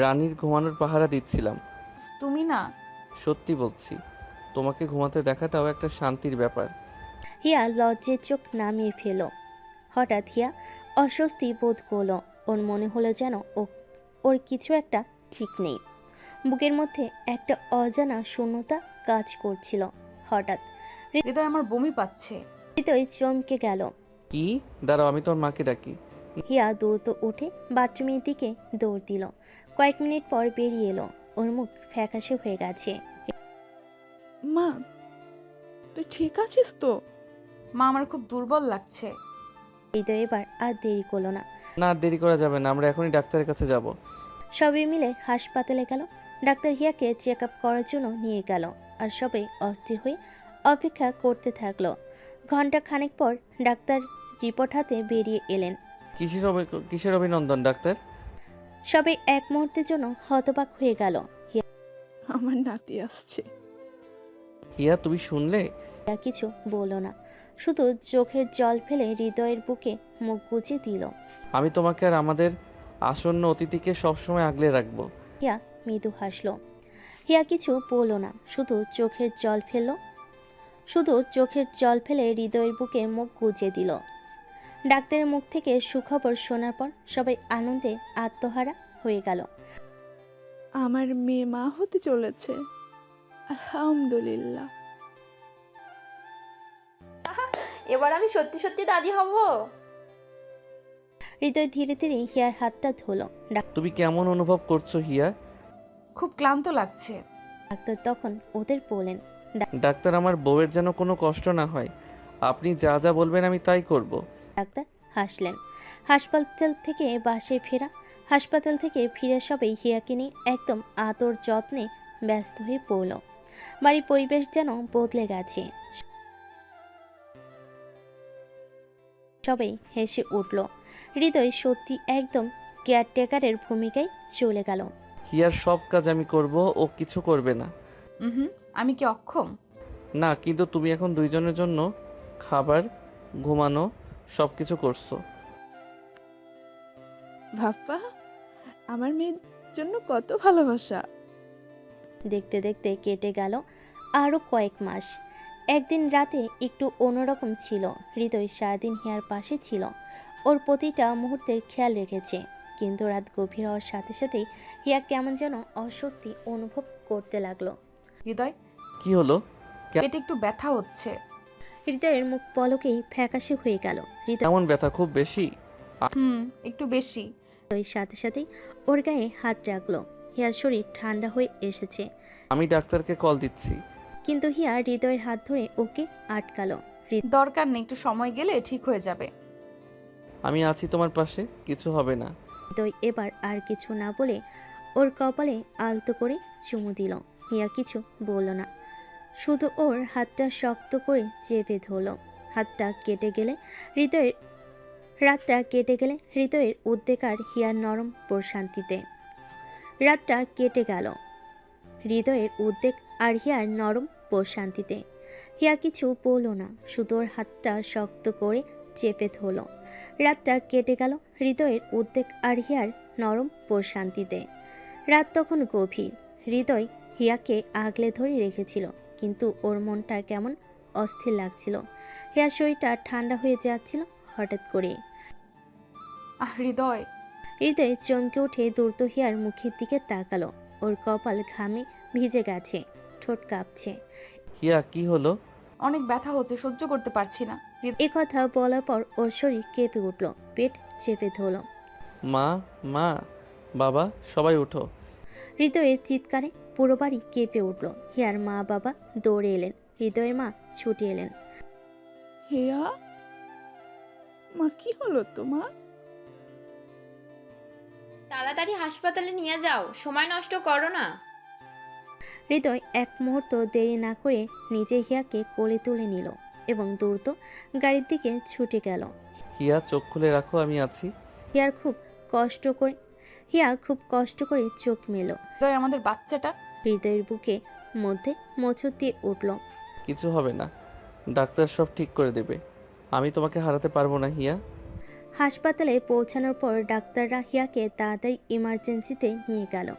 রানীর ঘুমানোর পাহারা দিচ্ছিলাম। তুমি না। সত্যি বলছি, তোমাকে ঘুমাতে দেখাটাও একটা শান্তির ব্যাপার। হিয়া লজ্জের চোখ নামিয়ে ফেল। হঠাৎ হিয়া অস্বস্তি বোধ করল। ওর মনে হলো যেন ওর কিছু একটা ঠিক নেই। বুকের মধ্যে একটা অজানা শূন্যতা কাজ করছিল। হঠাৎ হৃদয়, আমার বমি পাচ্ছে। হৃদয় চমকে গেল। কি? দাঁড়াও, আমি তোর মাকে ডাকি। হিয়া দ্রুত উঠে বাথরুমের দিকে দৌড় দিল। কয়েক মিনিট পর বেরিয়ে এলো। ওর মুখ ফ্যাকাশে হয়ে গেছে। মা, তুই ঠিক আছিস তো? মা, আমার খুব দুর্বল লাগছে। হৃদয় এবার আর দেরি করলো না। না, আর দেরি করা যাবে না, আমরা এখনই ডাক্তারের কাছে যাব। সবাই মিলে হাসপাতালে গেল। ডাক্তার হিয়াকে চেক আপ করার জন্য নিয়ে গেল। আর সবাই অস্থির হয়ে অপেক্ষা করতে থাকলো। ঘন্টা খানেক পর ডাক্তার রিপোর্ট হাতে বেরিয়ে এলেন। কিসের অভিনন্দন ডাক্তার? সবাই এক মুহূর্তের জন্য হতবাক হয়ে গেল। আমার নাতি আসছে। হিয়া, তুমি শুনলে? হিয়া কিছু বলল না, শুধু চোখের জল ফেলে হৃদয়ের বুকে মুখ গুজে দিল। আমি তোমাকে আর আমাদের আসন্ন অতিথিকে সবসময় আগলে রাখবো। হিয়া মৃদু হাসলো। হিয়া কিছু বলল না, শুধু চোখের জল ফেলে হৃদয়ের বুকে মুখ গুজে দিল। ডাক্তারের মুখ থেকে সুখবর শোনার পর সবাই আনন্দে আত্মহারা হয়ে গেল। আমার মেয়ে মা হতে চলেছে, আলহামদুলিল্লাহ। এবার আমি সত্যি সত্যি দাদি হব। হৃদয় ধীরে ধীরে হিয়ার হাতটা ধরল। তুমি কেমন অনুভব করছো হিয়া? খুব ক্লান্ত লাগছে। ডাক্তার তখন ওদের বলেন, ডাক্তার, আমার বউয়ের যেন কোনো কষ্ট না হয়। আপনি যা যা বলবেন আমি তাই করব। ডাক্তার হাসলেন। হাসপাতাল থেকে ফিরে সবাই হিয়াকে নিয়ে একদম আদর যত্নে ব্যস্ত হয়ে পড়ল। বাড়ির পরিবেশ যেন বদলে গেছে। সবাই হেসে উঠল। হৃদয় সত্যি একদম কেয়ারটেকারের ভূমিকায় চলে গেল। হিয়ার সব কাজ আমি করব, ও কিছু করবে না। আমি কি অক্ষম? না, কিন্তু তুমি এখন দুইজনের জন্য খাবার, ঘুমানো সব কিছু করছো। বাবা, আমার মেয়ের জন্য কত ভালোবাসা। দেখতে দেখতে কেটে গেল আরও কয়েক মাস। একদিন রাতে একটু অন্যরকম ছিল। হৃদয় সারাদিন হিয়ার পাশে ছিল, ওর প্রতিটা মুহূর্তের খেয়াল রেখেছে। কিন্তু রাত গভীর হওয়ার সাথে সাথেই হিয়া কেমন যেন অস্বস্তি অনুভব করতে লাগলো। হৃদয়, কি হলো? পেটে একটু ব্যথা হচ্ছে। হৃদয়ের মুখ পলকেই ফ্যাকাশে হয়ে গেল। কেমন ব্যথা? খুব বেশি? একটু বেশি। হৃদয়ের সাথে সাথেই ওর গায়ে হাত রাখলো। হিয়ার শরীর ঠান্ডা হয়ে এসেছে। আমি ডাক্তারকে কল দিচ্ছি। কিন্তু হিয়া হৃদয়ের হাত ধরে ওকে আটকালো। দরকার নেই, একটু সময় গেলে ঠিক হয়ে যাবে। আমি আছি তোমার পাশে, কিছু হবে না। হৃদয় এবার আর কিছু না বলে ওর কপালে আলতো করে চুমু দিল। হিয়া কিছু বলল না, শুধু ওর হাতটা শক্ত করে চেপে ধরল। রাতটা কেটে গেলে হৃদয়ের উদ্বেগ আর হিয়ার নরম প্রশান্তিতে। হিয়া কিছু বলল না, শুধু ওর হাতটা শক্ত করে চেপে ধরল। রাতটা কেটে গেল হৃদয়ের উদ্বেগ আর হিয়ার নরম প্রশান্তিতে। রাত তখন গভীর। হৃদয় হিয়াকে আগলে ধরে রেখেছিল, কিন্তু ওর মনটা কেমন অস্থির লাগছিল। হিয়ার শরীরটা ঠান্ডা হয়ে যাচ্ছিল হঠাৎ করে। হৃদয় চমকে উঠে দ্রুত হিয়ার মুখের দিকে তাকালো। ওর কপাল ঘামে ভিজে গেছে, ঠোঁট কাঁপছে। হিয়া, কি হলো? অনেক ব্যথা হচ্ছে, সহ্য করতে পারছি না। এ কথা বলার পর ওর শরীর কেঁপে উঠল, পেট চেপে ধরল। মা, বাবা, সবাই উঠো। হৃদয়ের চিৎকারে পুরো বাড়ি কেঁপে উঠল। হিয়ার মা বাবা দৌড়ে এলেন, হৃদয়ের মা ছুটে এলেন। হিয়া, মা, কি হলো তোমার? তাড়াতাড়ি হাসপাতালে নিয়ে যাও, সময় নষ্ট করো না। হৃদয় এক মুহূর্ত দেরি না করে নিজে হিয়াকে কোলে তুলে নিল। এবং দ্রুত গাড়ির দিকে ছুটে গেল। হিয়া চোখ খুলে রাখো, আমি আছি। হিয়া খুব কষ্ট করে চোখ মেলো। হৃদয় আমাদের বাচ্চাটা। হৃদয়ের বুকে মধ্যে মোচড় দিয়ে উঠল। কিছু হবে না, ডাক্তার সব ঠিক করে দেবে। আমি তোমাকে হারাতে পারবো না হিয়া। হাসপাতালে পৌঁছানোর পর ডাক্তাররা হিয়াকে তাড়াতাড়ি ইমার্জেন্সিতে নিয়ে গেল।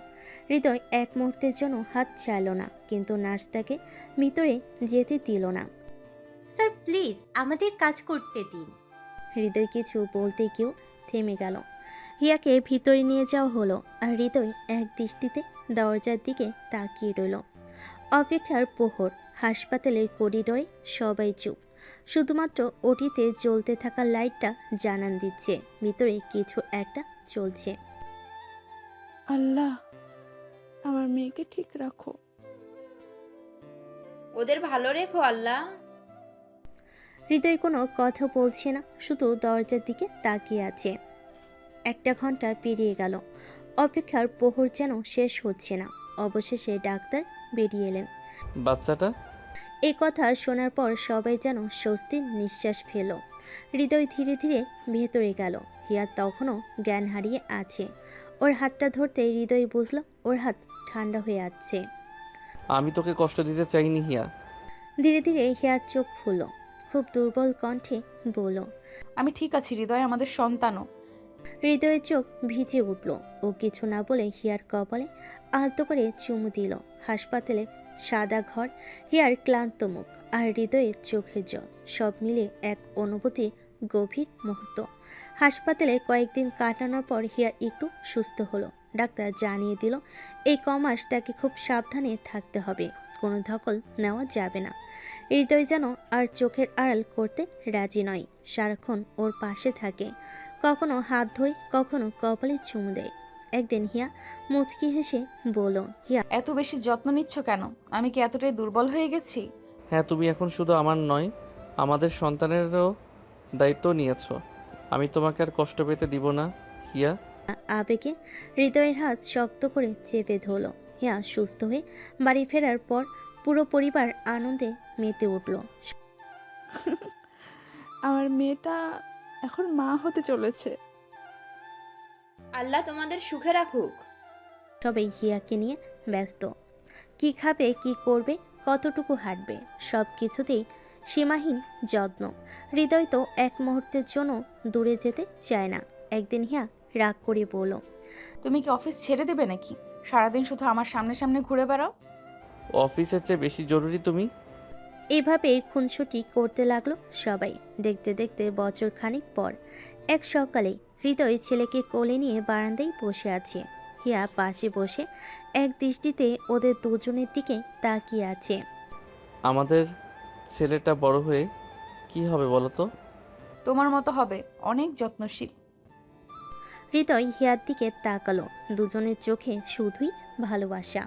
হৃদয় এক মুহূর্তের জন্য হাত ছাড়ল না, কিন্তু নার্স তাকে ভিতরে যেতে দিল না। স্যার প্লিজ আমাদের কাজ করতে দিন। হৃদয় কিছু বলতে গিয়েও থেমে গেল। হিয়াকে ভিতরে নিয়ে যাওয়া হলো, আর হৃদয় এক দৃষ্টিতে দরজার দিকে তাকিয়ে রইল। অপেক্ষার প্রহর। হাসপাতালের করিডোরে সবাই চুপ, শুধুমাত্র ওটিতে জ্বলতে থাকা লাইটটা জানান দিচ্ছে ভিতরে কিছু একটা চলছে। আল্লাহ, আমার মেয়েকে ঠিক রাখো। ওদের ভালো রেখো আল্লাহ। হৃদয় কোনো কথা বলছে না, শুধু দরজার দিকে তাকিয়ে আছে। 1 ঘন্টা পেরিয়ে গেল। অপেক্ষার প্রহর যেন শেষ হচ্ছে না। অবশেষে ডাক্তার বেরিয়ে এলেন। বাচ্চাটা? এই কথা শোনার পর সবাই যেন স্বস্তির নিঃশ্বাস ফেল। হৃদয় ধীরে ধীরে ভেতরে গেল। হিয়া তখনও জ্ঞান হারিয়ে আছে। ওর হাতটা ধরতে হৃদয় বুঝল ওর হাত ঠান্ডা হয়ে আছে। আমি তোকে কষ্ট দিতে চাইনি হিয়া। ধীরে ধীরে হিয়ার চোখ খুলল, খুব দুর্বল কণ্ঠে বলল, আমি ঠিক আছি হৃদয়, আমাদের সন্তানও। হৃদয়ের চোখ ভিজে উঠল। ও কিছু না বলে হিয়ার কপালে আলতো করে চুমু দিল। হাসপাতালে সাদা ঘর, হিয়ার ক্লান্ত মুখ, আর হৃদয়ের চোখের জল, সব মিলে এক অনুভূতি গভীর মুহূর্ত। হাসপাতালে কয়েকদিন কাটানোর পর হিয়া একটু সুস্থ হলো। ডাক্তার জানিয়ে দিল এই কমাস তাকে খুব সাবধানে থাকতে হবে, কোনো ধকল নেওয়া যাবে না। হৃদয় যেন আর চোখের আড়াল করতে রাজি নয়, সারাক্ষণ ওর পাশে থাকে, কখনো হাত ধরে কখনো কপালে চুমু দেয়। একদিন হিয়া মুচকি হেসে বলল, হিয়া এত বেশি যত্ন নিচ্ছ কেন? আমি কি এতটাই দুর্বল হয়ে গেছি? হ্যাঁ, তুমি এখন শুধু আমার নয়, আমাদের সন্তানেরও দায়িত্ব নিয়েছো। আমি তোমাকে আর কষ্ট পেতে দিব না হিয়া। আবেগে হৃদয়ের হাত শক্ত করে চেপে ধরল। হিয়া সুস্থ হয়ে বাড়ি ফেরার পর পুরো পরিবার আনন্দে মেতে উঠল। আমার মেয়েটা এখন মা হতে চলেছে। আল্লাহ তোমাদের সুখে রাখুক। সবাই হিয়াকে নিয়ে ব্যস্ত। কি খাবে, কি করবে, কতটুকু হাঁটবে, সব কিছুতেই সীমাহীন যত্ন। হৃদয় তো এক মুহূর্তের জন্য দূরে যেতে চায় না। একদিন হিয়া রাগ করে বলল, তুমি কি অফিস ছেড়ে দেবে নাকি? সারাদিন শুধু আমার সামনে সামনে ঘুরে বেড়াও। অফিসের চেয়ে বেশি জরুরি তুমি। এভাবেই খুনসুটি করতে লাগলো সবাই। দেখতে দেখতে বছর খানিক পর এক সকালে হৃদয় ছেলেকে কোলে নিয়ে বারান্দায় বসে আছে। হিয়া পাশে বসে এক দৃষ্টিতে ওদের দুজনের দিকে তাকিয়ে আছে। আমাদের ছেলেটা বড় হয়ে কি হবে বলো তো? তোমার মতো হবে, অনেক যত্নশীল। হৃদয় হিয়ার দিকে তাকালো। দুজনের চোখে শুধুই ভালোবাসা।